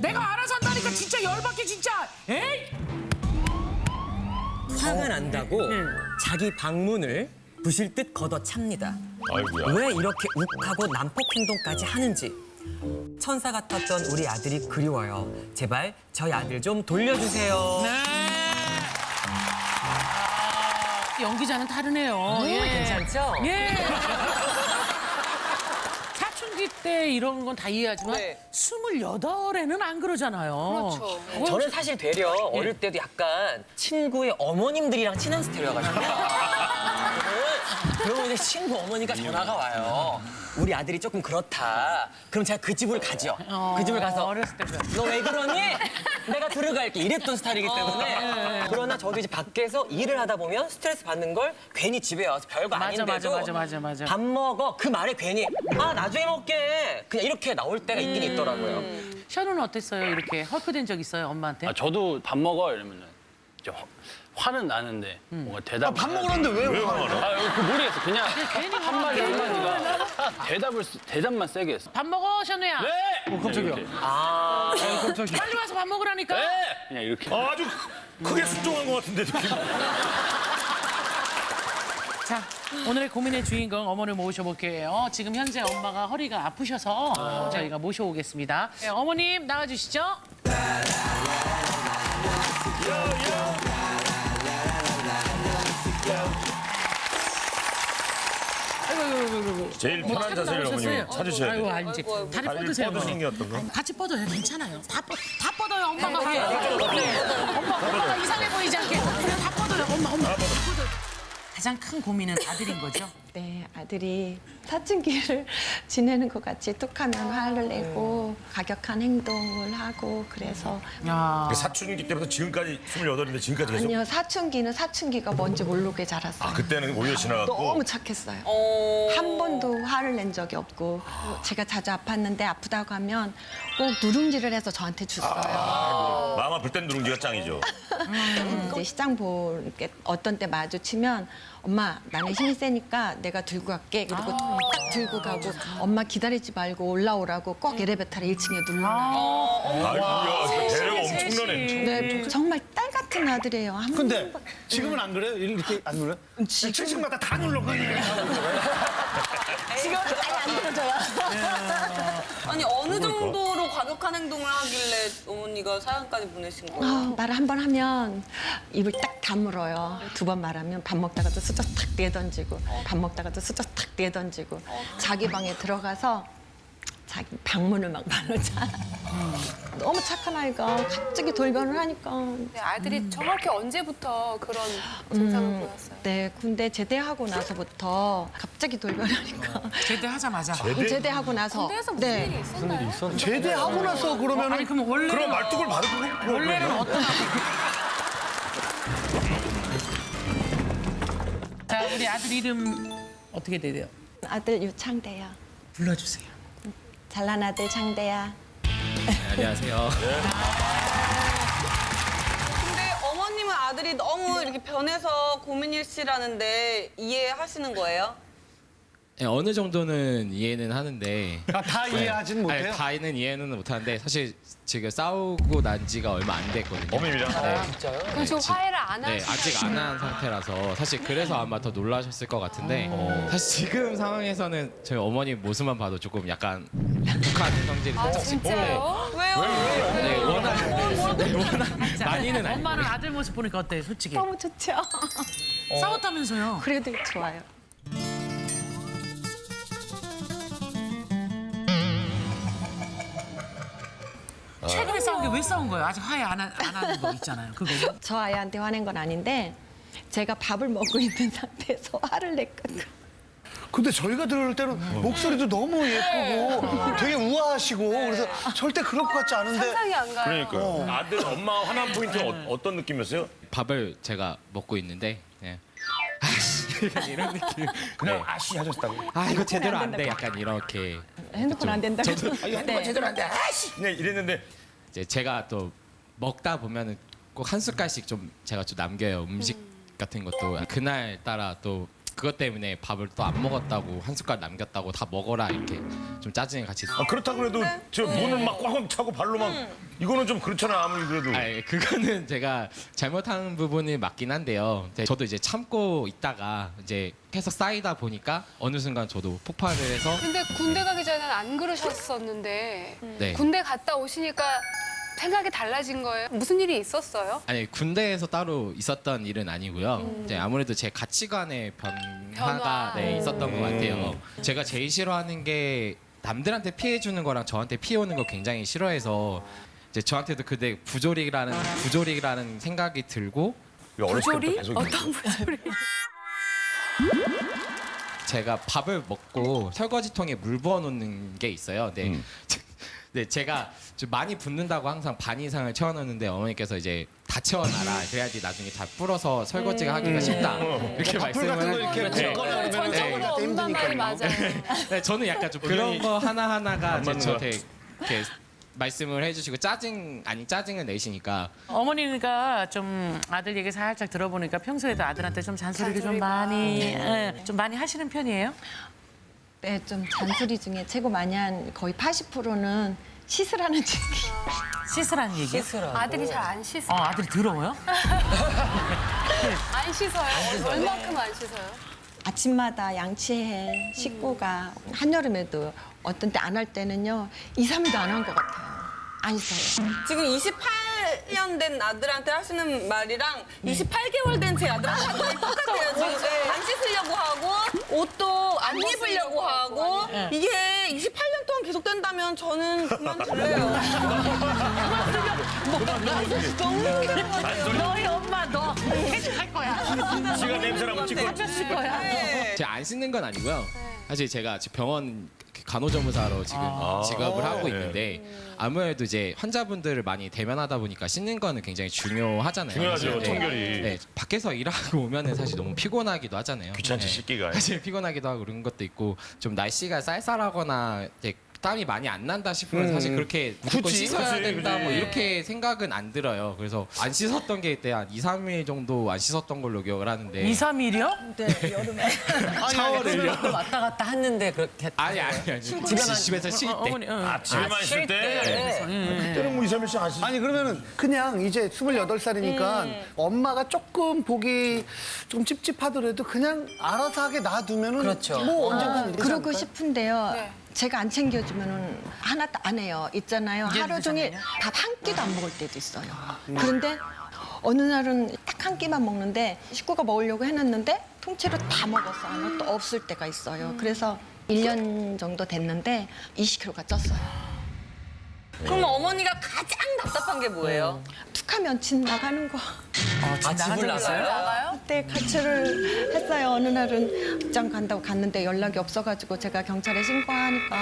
내가 알아서 한다니까 진짜 열받게 진짜. 에이. 화가 난다고 자기 방문을 부실 듯 걷어찹니다. 아이고야. 왜 이렇게 욱하고 난폭 행동까지 하는지. 천사 같았던 우리 아들이 그리워요. 제발 저희 아들 좀 돌려주세요. 연기자는 다르네요. 예. 괜찮죠? 예. 사춘기 때 이런 건 다 이해하지만 28에는 안 그러잖아요. 그렇죠. 저는 사실 되려 어릴 때도 약간 친구의 어머님들이랑 친한 스타일이어가지고 그러면 이제 친구 어머니가 전화가 와요. 우리 아들이 조금 그렇다. 그럼 제가 그 집을 가죠. 그 집을 가서 어렸을 때 너 왜 그러니? 내가 들어갈게. 이랬던 스타일이기 때문에. 그러나 저도 이제 밖에서 일을 하다 보면 스트레스 받는 걸 괜히 집에 와서 별거 아닌데도 맞아. 밥 먹어. 그 말에 괜히 아 나중에 먹게. 그냥 이렇게 나올 때가 있긴 있더라고요. 션우는 어땠어요? 이렇게 헐크된 적 있어요? 엄마한테? 저도 밥 먹어 이러면은 이제 화는 나는데 뭔가 대답. 밥 먹으라는데 왜 화나? 그 모르겠어. 그냥 괜히 한마디가 대답만 세게 했어. 밥 먹어, 션우야. 네. 깜짝이야. 아. 깜짝이야. 빨리 와서 밥 먹으라니까. 네. 그냥 이렇게. 아주 크게 순종한 것 같은데 느낌. 자, 오늘의 고민의 주인공 어머니를 모셔볼게요. 지금 현재 엄마가 허리가 아프셔서 저희가 모셔오겠습니다. 네, 어머님 나와주시죠. 제일 편한 자세를 어머님 찾으셔야 아이고, 돼요. 이제 다리 뻗으세요, 뻗으신 어머니. 게 어떤가? 같이 뻗어요, 괜찮아요. 다 뻗어요, 엄마가. 엄마가 이상해 보이지 않게. 그냥 다 뻗어요, 엄마. 다 뻗어요. 가장 큰 고민은 아들인 거죠? 네, 아들이 사춘기를 지내는 것 같이 툭하면 화를 내고 가격한 행동을 하고 그래서 사춘기 때부터 지금까지 28인데 지금까지 계속? 아니요, 사춘기는 사춘기가 뭔지 모르게 자랐어요. 아, 그때는 오히려 지나갔고? 너무 착했어요. 한 번도 화를 낸 적이 없고 제가 자주 아팠는데 아프다고 하면 꼭 누룽지를 해서 저한테 줬어요. 마음 아플 땐 누룽지가 짱이죠. 이제 시장 볼 게 어떤 때 마주치면 엄마 나는 힘이 세니까 내가 들고 갈게. 그리고 딱 들고 가고 엄마 기다리지 말고 올라오라고 꼭 엘리베이터를 1층에 눌러놔요. 아이고야, 배려가 엄청나네. 네, 정말 딸 같은 똑같은 아들이에요. 한 근데 번- 지금은 안 그래요? 이렇게 안 눌러요? 층층마다 다 눌러. 지금 아예 안 들어줘요. 아니 어느 정도로 과격한 행동을 하길래 어머니가 사연까지 보내신 거예요? 말 한 번 하면 입을 딱 다물어요. 2번 말하면 밥 먹다가도 수저 탁 떼던지고 밥 먹다가도 수저 탁 떼던지고 자기 방에 들어가서 자기 방문을 막 발로차. 너무 착한 아이가 갑자기 돌변을 하니까. 아들이 정확히 언제부터 그런 증상을 보였어요? 네, 군대 제대하고 나서부터 갑자기 돌변하니까. 제대하자마자. 제대하고 나서. 군대에서 무슨 일이 있었나요? 제대하고 나서 그러면 아니 그럼 원래 그럼 말뚝을 받을 거고. 원래는 어떤 자 우리 아들 이름 어떻게 돼요? 아들 유창대야. 불러주세요. 잘난 아들 창대야. 안녕하세요. 근데 어머님은 아들이 너무 이렇게 변해서 고민일시라는데 이해하시는 거예요? 네, 어느 정도는 이해는 하는데 다 이해하진 못해요? 아니, 다는 이해는 못하는데 사실 지금 싸우고 난 지가 얼마 안 됐거든요. 어머님이랑? 진짜요? 그럼 지금 화해를 안 네, 하시나요? 아직 안 한 상태라서 사실 그래서 아마 더 놀라셨을 것 같은데 사실 지금 상황에서는 저희 어머님 모습만 봐도 조금 약간 북한 성질이 살짝씩 진짜요? 왜요? 네, 워낙 많이는 아니고 엄마는 아들 모습 보니까 어때요, 솔직히? 너무 좋죠. 싸웠다면서요? 그래도 좋아요. 최근에 싸운 게 왜 싸운 거예요? 아직 화해 안 하는 거 있잖아요. 그거. 저 아이한테 화낸 건 아닌데 제가 밥을 먹고 있는 상태에서 화를 냈거든요. 근데 저희가 들을 때는 목소리도 너무 예쁘고 되게 우아하시고 그래서 절대 그럴 것 같지 않은데 상상이 안 가요. 그러니까요. 아들 엄마 화난 포인트는 어떤 느낌이었어요? 밥을 제가 먹고 있는데 그냥 아씨 약간 이런 느낌. 그냥 네. 아씨 하셨다고. 아 이거 제대로 안 돼 약간 이렇게 핸드폰 안 된다고. 아, 이거 핸드폰 제대로 안 돼. 아씨. 그냥 이랬는데 이제 제가 또 먹다 보면은 꼭 한 숟갈씩 좀 제가 좀 남겨요 음식 같은 것도 그날 따라 또 그것 때문에 밥을 또 안 먹었다고 한 숟갈 남겼다고 다 먹어라 이렇게 좀 짜증이 같이. 그렇다고 그래도 저 문을 막 꽉꽉 차고 발로 막 이거는 좀 그렇잖아 아무리 그래도. 아 그거는 제가 잘못한 부분이 맞긴 한데요. 저도 이제 참고 있다가 이제 계속 쌓이다 보니까 어느 순간 저도 폭발을 해서. 근데 군대 가기 전에는 안 그러셨었는데 네. 군대 갔다 오시니까 생각이 달라진 거예요? 무슨 일이 있었어요? 아니 군대에서 따로 있었던 일은 아니고요. 이제 아무래도 제 가치관의 변화가 네, 있었던 것 같아요. 제가 제일 싫어하는 게 남들한테 피해 주는 거랑 저한테 피해 오는 거 굉장히 싫어해서 이제 저한테도 그때 부조리라는 생각이 들고. 부조리? 어떤 부조리? 제가 밥을 먹고 설거지통에 물 부어 놓는 게 있어요. 네. 네, 제가 좀 많이 붓는다고 항상 반 이상을 채워놓는데 어머니께서 이제 다 채워놔라. 그래야지 나중에 다 불어서 설거지가 하기가 쉽다. 이렇게 밥풀 같은 거 이렇게 네. 붓거나 그러면 전적으로 엄마 말이 맞아요. 네, 저는 약간 좀 그런 거 하나하나가 저한테 이렇게 말씀을 해주시고 짜증을 내시니까. 어머니가 좀 아들 얘기 살짝 들어보니까 평소에도 아들한테 좀 잔소리를 좀 많이 좀 많이 하시는 편이에요? 네, 좀 잔소리 중에 최고 많이 한 거의 80%는 씻으라는 얘기. 씻으라는 얘기? 아들이 잘 안 씻어요. 아들이 더러워요? 안 씻어요? 얼마큼 안 씻어요? 아침마다 양치해, 씻고가. 한여름에도 어떤 때 안 할 때는요, 2, 3일도 안 한 것 같아요. 안 씻어요. 지금 28년 된 아들한테 하시는 말이랑 28개월 된 제 아들한테 하는 말이 똑같아요. 지금 안 씻으려고 하고 옷도 안 입으려고 하고 이게 28년 동안 계속된다면 저는 그만둘래요. 너무 힘든 것 같아요. 너희 엄마 너 해줄 거야. 지가 냄새나면 찍고 해줄 거야. 제가 안 씻는 건 아니고요. 사실 제가 지금 병원 간호조무사로 지금 직업을 하고 있는데 아무래도 이제 환자분들을 많이 대면하다 보니까 씻는 거는 굉장히 중요하잖아요. 중요하죠, 사실. 청결이. 네, 밖에서 일하고 오면은 사실 너무 피곤하기도 하잖아요. 귀찮지, 네. 씻기가. 사실 피곤하기도 하고 그런 것도 있고 좀 날씨가 쌀쌀하거나 이제 땀이 많이 안 난다 싶으면 사실 그렇게 무조건 굳이? 씻어야 그치, 된다 그치. 뭐 이렇게 생각은 안 들어요. 그래서 안 씻었던 게 이때 한 2, 3일 정도 안 씻었던 걸로 기억을 하는데 2, 3일이요? 네, 여름에. 샤워를요? 왔다 갔다 했는데 그렇게 아니 집에서 쉴 때. 어머니, 응. 집에만 있을 때? 네. 그때는 뭐 2, 3일씩 안 씻. 아니 그러면은 그냥 이제 28살이니까 엄마가 조금 보기 좀 찝찝하더라도 그냥 알아서 하게 놔두면은 그렇죠. 뭐 언젠가 그러고 싶은데요. 제가 안 챙겨주면은 하나도 안 해요. 있잖아요. 하루 종일 밥 한 끼도 안 먹을 때도 있어요. 그런데 어느 날은 딱 한 끼만 먹는데 식구가 먹으려고 해놨는데 통째로 다 먹었어. 아무 또 없을 때가 있어요. 그래서 1년 정도 됐는데 20kg가 쪘어요. 그럼 어머니가 가장 답답한 게 뭐예요? 툭하면 집 나가는 거. 집을 나가요? 그때 가출을 했어요. 어느 날은 직장 간다고 갔는데 연락이 없어가지고 제가 경찰에 신고하니까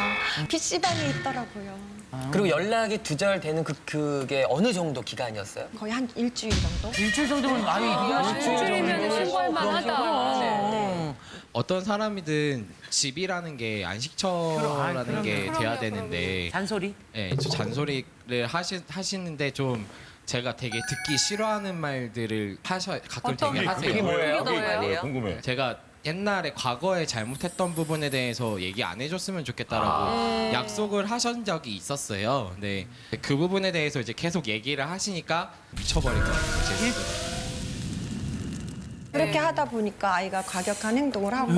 PC방에 있더라고요. 그리고 연락이 두절되는 그게 어느 정도 기간이었어요? 거의 한 일주일 정도? 일주일 정도면 아니 일주일이면 신고할 만하다. 어떤 사람이든 집이라는 게 안식처라는 게 돼야 되는데 잔소리? 네, 저 잔소리를 하시는데 좀 제가 되게 듣기 싫어하는 말들을 가끔 되게 하세요. 그게 뭐예요? 그게 뭐예요? 궁금해. 제가 옛날에 과거에 잘못했던 부분에 대해서 얘기 안 해줬으면 좋겠다라고 약속을 하신 적이 있었어요. 근데 그 부분에 대해서 이제 계속 얘기를 하시니까 미쳐버릴 것 같아요. 제 스스로. 그렇게 하다 보니까 아이가 과격한 행동을 하고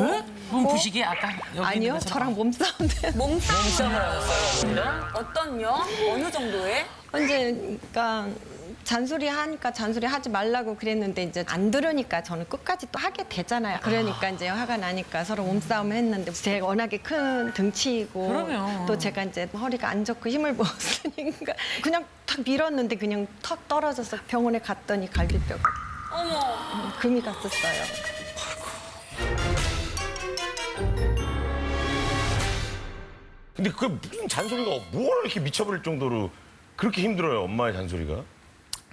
몸 부시기 아까 여기 아니요, 있는 것처럼. 저랑 몸싸움 돼. 몸싸움을 하셨어요? 어떤요? 어느 정도에? 언제 그러니까 잔소리 하니까 잔소리 하지 말라고 그랬는데 이제 안 들으니까 저는 끝까지 또 하게 되잖아요. 그러니까 이제 화가 나니까 서로 몸싸움을 했는데 제가 워낙에 큰 등치이고 그러면. 또 제가 이제 허리가 안 좋고 힘을 못 쓰니까 그냥 탁 밀었는데 그냥 턱 떨어져서 병원에 갔더니 갈비뼈가 금이 갔었어요. 근데 그게 무슨 잔소리가 뭘 이렇게 미쳐버릴 정도로 그렇게 힘들어요, 엄마의 잔소리가?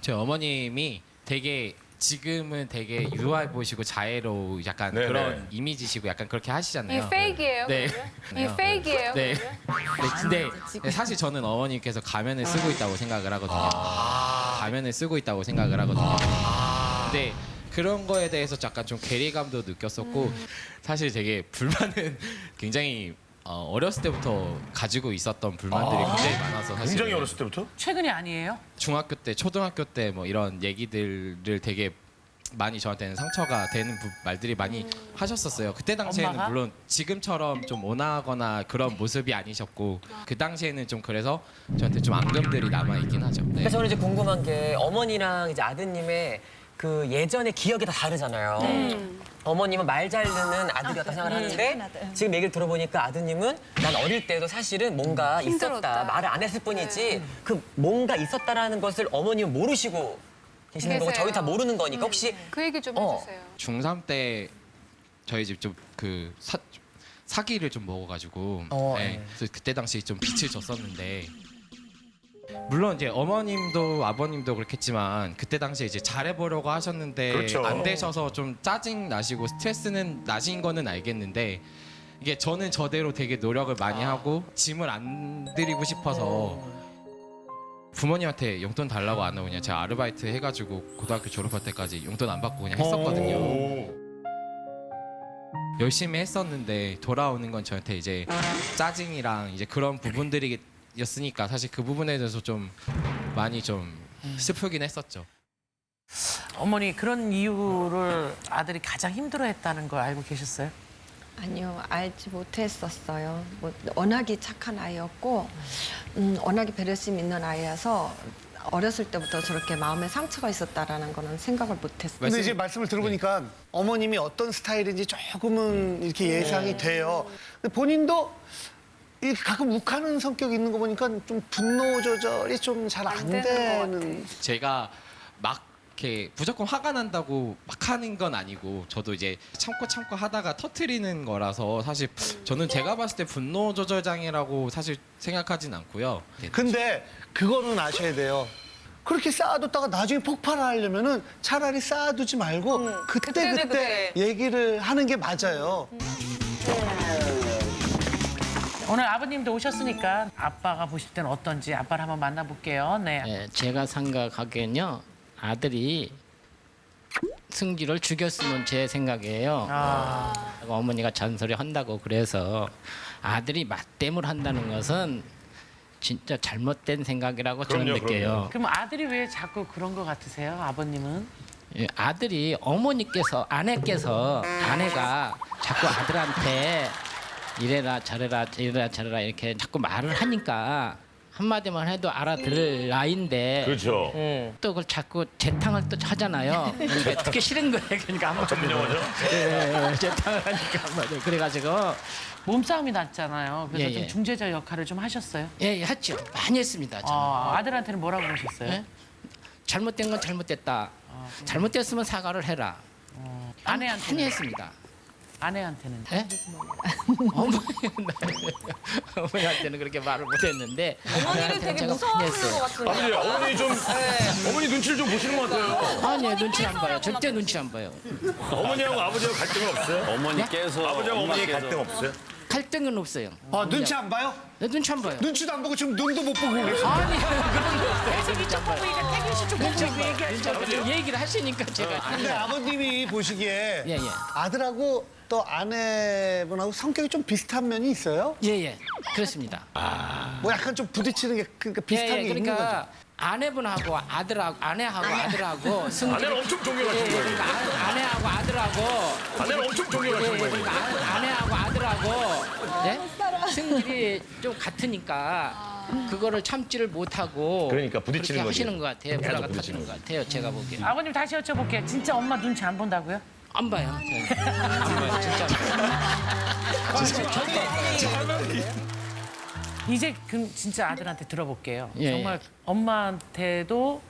제 어머님이 되게 지금은 되게 유아해 보이시고 자애로 약간 네네. 그런 이미지시고 약간 그렇게 하시잖아요. 이 페이크예요? 네. 이 페이크예요? 네. 근데 사실 저는 어머님께서 가면을 쓰고 있다고 생각을 하거든요. 가면을 쓰고 있다고 생각을 하거든요. 근데 그런 거에 대해서 약간 좀 괴리감도 느꼈었고 사실 되게 불만은 굉장히 어렸을 때부터 가지고 있었던 불만들이 굉장히 많아서 사실 굉장히 어렸을 때부터? 최근이 아니에요? 중학교 때, 초등학교 때 뭐 이런 얘기들을 되게 많이 저한테는 상처가 되는 말들이 많이 하셨었어요. 그때 당시에는 엄마가? 물론 지금처럼 좀 온화하거나 그런 모습이 아니셨고 그 당시에는 좀 그래서 저한테 좀 앙금들이 남아 있긴 하죠. 네. 그래서 저는 이제 궁금한 게 어머니랑 이제 아드님의 그 예전의 기억이 다 다르잖아요. 어머님은 말 잘 듣는 아들이었다 생각을 하는데 지금 얘기를 들어보니까 아드님은 난 어릴 때도 사실은 뭔가 있었다. 말을 안 했을 뿐이지 그 뭔가 있었다라는 것을 어머님은 모르시고 계시는 거고 저희 다 모르는 거니까 혹시 그 얘기 좀 해주세요. 중3 때 저희 집 좀 그 사기를 좀 먹어가지고 네. 그래서 그때 당시 좀 빛을 줬었는데 물론 이제 어머님도 아버님도 그렇겠지만 그때 당시에 이제 잘해보려고 하셨는데 그렇죠. 안 되셔서 좀 짜증 나시고 스트레스는 나신 거는 알겠는데 이게 저는 저대로 되게 노력을 많이 하고 짐을 안 드리고 싶어서 부모님한테 용돈 달라고 안 하고 그냥 제가 아르바이트 해가지고 고등학교 졸업할 때까지 용돈 안 받고 그냥 했었거든요. 열심히 했었는데 돌아오는 건 저한테 이제 짜증이랑 이제 그런 부분들이었으니까 사실 그 부분에 대해서 좀 많이 좀 슬프긴 했었죠. 어머니 그런 이유를 아들이 가장 힘들어했다는 걸 알고 계셨어요? 아니요, 알지 못했었어요. 뭐 워낙에 착한 아이였고 워낙에 배려심 있는 아이여서 어렸을 때부터 저렇게 마음에 상처가 있었다라는 거는 생각을 못했어요. 근데 이제 말씀을 들어보니까 어머님이 어떤 스타일인지 조금은 이렇게 예상이 돼요. 근데 본인도 이 가끔 욱하는 성격이 있는 거 보니까 좀 분노 조절이 좀 잘 안 되는. 제가 막 이렇게 무조건 화가 난다고 막 하는 건 아니고 저도 이제 참고 하다가 터트리는 거라서 사실 저는 제가 봤을 때 분노 조절 장애라고 사실 생각하진 않고요. 근데 그거는 아셔야 돼요. 그렇게 쌓아뒀다가 나중에 폭발하려면은 차라리 쌓아두지 말고 그때 얘기를 하는 게 맞아요. 오늘 아버님도 오셨으니까 아빠가 보실 때는 어떤지 아빠를 한번 만나볼게요. 네. 네, 제가 생각하기엔요 아들이 승기를 죽였으면 제 생각이에요. 어머니가 잔소리 한다고 그래서 아들이 맞댐을 한다는 것은 진짜 잘못된 생각이라고 저는 느껴요. 그럼 아들이 왜 자꾸 그런 것 같으세요? 아버님은? 예, 아들이 어머니께서 아내가 자꾸 아들한테 이래라 저래라 이렇게 자꾸 말을 하니까 한마디만 해도 알아들을 나이인데 그렇죠. 또 그걸 자꾸 재탕을 또 하잖아요. 그러니까 듣기 싫은 거예요. 그러니까 한번 전문 용어죠? 재탕을 하니까 한마디. 그래가지고 몸싸움이 났잖아요. 그래서 예, 좀 예. 중재자 역할을 좀 하셨어요? 예, 했죠. 많이 했습니다. 저는. 아들한테는 뭐라고 그러셨어요? 예? 잘못된 건 잘못됐다. 잘못됐으면 사과를 해라. 아내한테는? 많이 했습니다. 아내한테는? 예? 어머니한테는 그렇게 말을 못했는데 어머니를 되게 무서워하시는 것 같은데. 아버지, 어머니 좀 어머니 눈치를 좀 보시는 것 같아요. 아니요, 눈치 안 봐요. 절대 눈치 안 봐요. 어머니하고 아버지하고 갈등은 없어요? 어머니께서 아버지하고 어머니 엄마께서. 갈등 없어요? 갈등은 없어요. 눈치 안 봐요? 네, 눈치 안 봐요. 눈치도 안 보고 지금 눈도 못 보고 계세요. 아니, 그런 거 없어요. 눈치 안 봐요. 태균 씨좀 눈치 안 봐요. 얘기를 하시니까 제가. 근데 아버님이 보시기에 예, 예. 아들하고 또 아내분하고 성격이 좀 비슷한 면이 있어요? 예, 예. 그렇습니다. 뭐 약간 좀 부딪히는 게 그러니까 비슷한 예, 게 예. 있는 거죠? 그러니까 아내분하고 아들하고 아내하고 승기. 아내는 엄청 존경하시는 거예요. 그러니까 아내하고 아들하고. 아내는 엄청 존경하시는 거예요. 그러니까 아내하고 아들하고 예? 승질이 좀 같으니까 그거를 참지를 못하고 그러니까 부딪히는 그렇게 거지. 하시는 것 같아요. 계속 불화가 부딪히는 터지는 것 같아요. 제가 보기에. 아버님 다시 여쭤볼게요. 진짜 엄마 눈치 안 본다고요? 안 봐요. 안 봐요. 진짜. 이제 그럼 진짜 아들한테 들어볼게요. 예, 정말 엄마한테도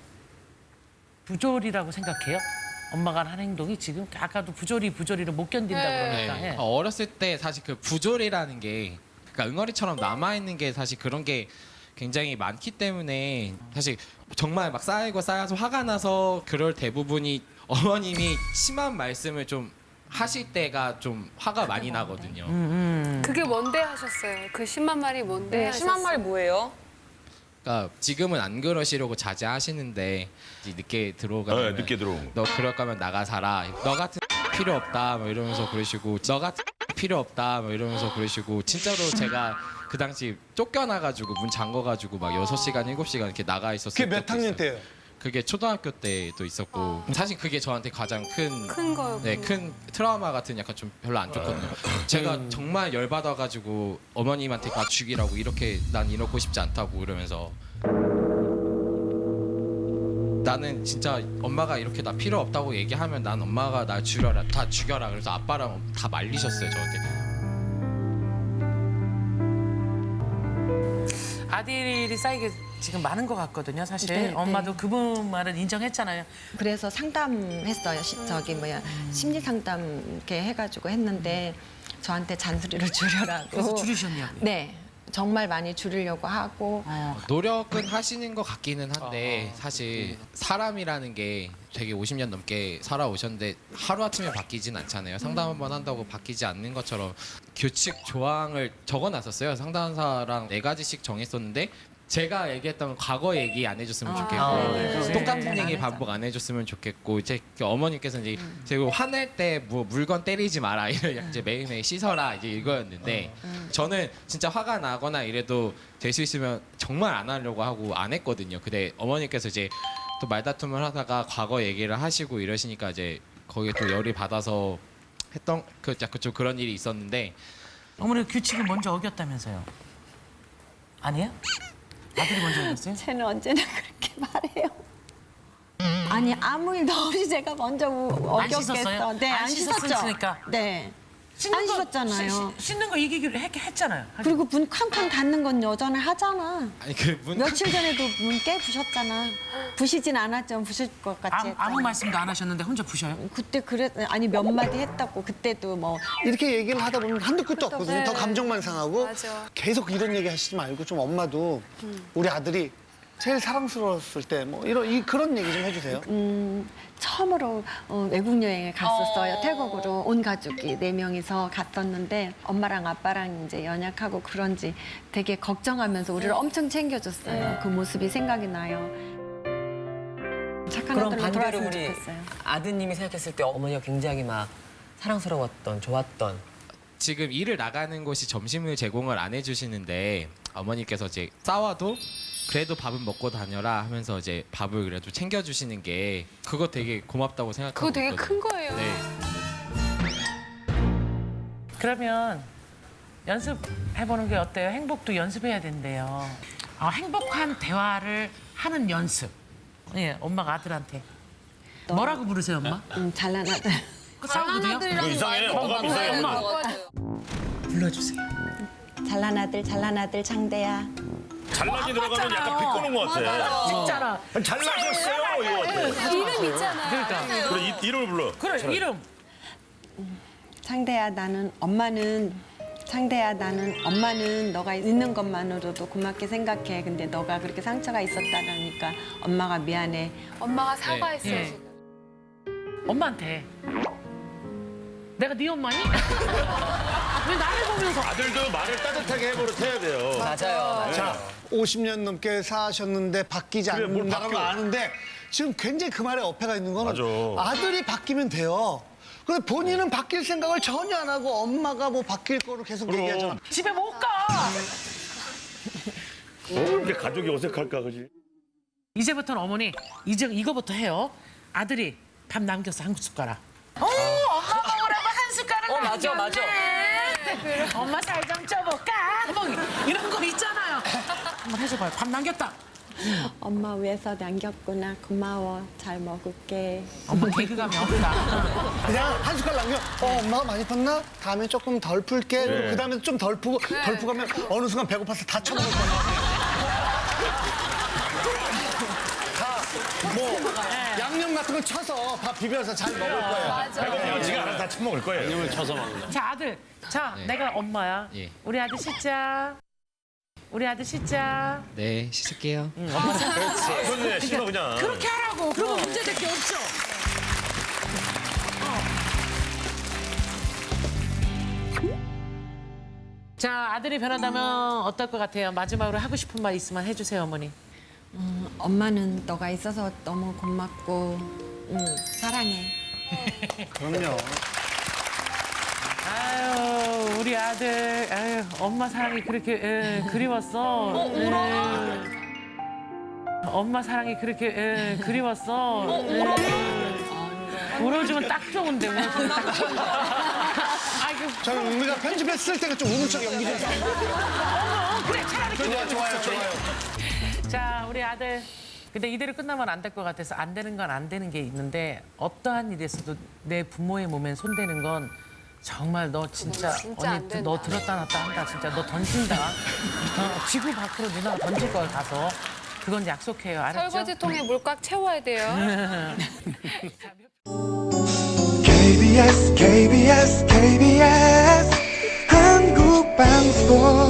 부조리라고 생각해요? 엄마가 한 행동이 지금 아까도 부조리를 못 견딘다고 그러니까. 네. 예. 어렸을 때 사실 그 부조리라는 게 그러니까 응어리처럼 남아 있는 게 사실 그런 게 굉장히 많기 때문에 사실 정말 막 쌓여서 화가 나서 그럴 대부분이 어머님이 심한 말씀을 좀 하실 때가 좀 화가 많이 나거든요. 그게 뭔데 하셨어요? 그 10만 말이 뭔데 네, 하셨어요? 10만 말이 뭐예요? 그러니까 지금은 안 그러시려고 자제하시는데 이제 늦게 들어오면 늦게 들어온 너 그럴 거면 나가 살아. 너 같은 필요 없다 뭐 이러면서 그러시고 너 같은 필요 없다 뭐 이러면서 그러시고 진짜로 제가 그 당시 쫓겨나가지고 문 잠궈가지고 막 6시간 7시간 이렇게 나가 있었어요. 그게 몇 학년 때예요? 그게 초등학교 때도 있었고 사실 그게 저한테 가장 큰 거였군요. 네, 큰 트라우마 같은 약간 좀 별로 안 좋거든요. 제가 정말 열받아가지고 어머님한테 나 죽이라고 이렇게 난 이러고 싶지 않다고 이러면서 나는 진짜 엄마가 이렇게 나 필요 없다고 얘기하면 난 엄마가 날 죽여라 다 죽여라 그래서 아빠랑 다 말리셨어요 저한테. 아들이 쌓이게 지금 많은 것 같거든요. 사실 네, 엄마도 네. 그분 말은 인정했잖아요. 그래서 상담했어요. 심리 상담 이렇게 해가지고 했는데 저한테 잔소리를 줄여라고. 그래서 줄이셨냐고요? 네, 정말 많이 줄이려고 하고. 노력은 하시는 것 같기는 한데 사실 사람이라는 게 되게 50년 넘게 살아오셨는데 하루아침에 바뀌진 않잖아요. 상담 한 번 한다고 바뀌지 않는 것처럼 규칙 조항을 적어놨었어요. 상담사랑 4가지씩 정했었는데 제가 얘기했던 과거 얘기 안 해줬으면 좋겠고 똑같은 얘기 반복 안 해줬으면 좋겠고 이제 어머니께서 이제 제가 화낼 때 뭐 물건 때리지 마라 이제 매일매일 씻어라 이제 이거였는데 저는 진짜 화가 나거나 이래도 될 수 있으면 정말 안 하려고 하고 안 했거든요. 근데 어머니께서 이제 또 말다툼을 하다가 과거 얘기를 하시고 이러시니까 이제 거기에 또 열이 받아서 했던 그 약간 좀 그런 일이 있었는데 어머니 규칙을 먼저 어겼다면서요? 아니에요? 아들이 먼저 어겼어요? 쟤는 언제나 그렇게 말해요. 아니 아무 일도 없이 제가 먼저 안 어겼겠어. 씻었어요? 네, 안 안 씻었죠. 씻었으니까. 네. 안 씻었잖아요. 씻는 거 이기기로 했잖아요. 그리고 문 쾅쾅 닫는 건 여전히 하잖아. 아니 그문 며칠 전에도 문 깨 부셨잖아. 부시진 않았죠. 부실 것 같이. 아무 말씀도 안 하셨는데 혼자 부셔요? 그때 아니 몇 마디 했다고 그때도 뭐 이렇게 얘기를 하다 보면 한두 끝도 없거든요. 네. 더 감정만 상하고 맞아. 계속 이런 얘기 하시지 말고 좀 엄마도 우리 아들이 제일 사랑스러웠을 때 뭐 그런 얘기 좀 해주세요. 처음으로 외국 여행을 갔었어요. 태국으로 온 가족이 4명이서 갔었는데 엄마랑 아빠랑 이제 연약하고 그런지 되게 걱정하면서 우리를 엄청 챙겨줬어요. 그 모습이 생각이 나요. 착한 그럼 아들로 반대로 돌아왔으면 우리 좋겠어요. 아드님이 생각했을 때 어머니가 굉장히 막 사랑스러웠던, 좋았던. 지금 일을 나가는 곳이 점심을 제공을 안 해주시는데 어머니께서 이제 싸워도 그래도 밥은 먹고 다녀라 하면서 이제 밥을 그래도 챙겨주시는 게 그거 되게 고맙다고 생각하고 그거 되게 있거든요. 큰 거예요. 네. 그러면 연습해보는 게 어때요? 행복도 연습해야 된대요. 행복한 대화를 하는 연습. 예, 엄마가 아들한테. 뭐라고 부르세요, 엄마? 잘난 아들. 싸우거든요? 이거 이상해. 어감 이상해. 엄마. 불러주세요. 잘난 아들 장대야. 잘나게 들어가면 약간 비꼬는 것 같아. 진짜라. 잘나셨어요 이거 같아. 이름 있잖아. 그러니까. 그래 이름을 불러. 그래, 이름. 상대야 나는 엄마는 너가 있는 것만으로도 고맙게 생각해. 근데 너가 그렇게 상처가 있었다라니까 엄마가 미안해. 엄마가 사과했어요, 예. 지금. 엄마한테. 내가 네 엄마니? 왜 나를 보면서. 아들도 말을 따뜻하게 해야 돼요. 맞아요. 자, 50년 넘게 사셨는데 바뀌지 그래, 뭘 않는다는 걸 바뀌어. 아는데 지금 굉장히 그 말에 어폐가 있는 거는 맞아. 아들이 바뀌면 돼요. 근데 본인은 바뀔 생각을 전혀 안 하고 엄마가 뭐 바뀔 거를 계속 그럼. 얘기하잖아. 집에 못 가. 왜 이렇게 가족이 어색할까 그지? 이제부터는 어머니, 이제 이거부터 해요. 아들이 밥 남겼어, 한 숟가락. 엄마 먹으라고 한 숟가락 남겼네. 맞아. 엄마 살 좀 쪄볼까? 뭐 이런 거 있잖아요. 한번 해줘봐요. 밥 남겼다. 엄마 위해서 남겼구나. 고마워. 잘 먹을게. 엄마 개그감이 없다. 그냥 한 숟갈 남겨. 엄마가 많이 팠나? 다음에 조금 덜 풀게. 네. 그 다음에 좀 덜 푸고 덜 푸고 하면 어느 순간 배고파서 다 쳐먹을 거야. 뭐 양념 같은 걸 쳐서 밥 비벼서 잘 먹을 거예요. 배고프면 지가 알아서 다 처먹을 거예요. 양념을 쳐서 먹는다. 자, 아들. 자, 네. 내가 엄마야. 예. 우리 아들 씻자. 우리 아들 씻자. 네, 씻을게요. 그렇지. 싫어 그냥. 그렇게 하라고. 그러면 문제될 게 없죠. 자, 아들이 변한다면 어떨 것 같아요? 마지막으로 하고 싶은 말 있으면 해주세요, 어머니. 엄마는 너가 있어서 너무 고맙고 사랑해. 그럼요. 아유, 우리 아들. 아유, 엄마 사랑이 그렇게 그리웠어. 엄마 사랑이 그렇게 그리웠어. 울어주면 딱 좋은데, 울어주면 딱 좋은데. 아이고. 저는 우리가 편집했을 때가 좀 우는 척 연기 좀. 그래, 차라리 그래. 좋아요. 자, 우리 아들. 근데 이대로 끝나면 안 될 것 같아서 안 되는 건 안 되는 게 있는데 어떠한 일에서도 내 부모의 몸에 손대는 건 정말 너 진짜 진짜 안 언니 된다. 너 들었다 놨다 한다. 진짜 너 던진다. 지구 밖으로 누나가 던질 걸 가서. 그건 약속해요. 알았죠? 설거지통에 물 꽉 채워야 돼요. KBS 한국방송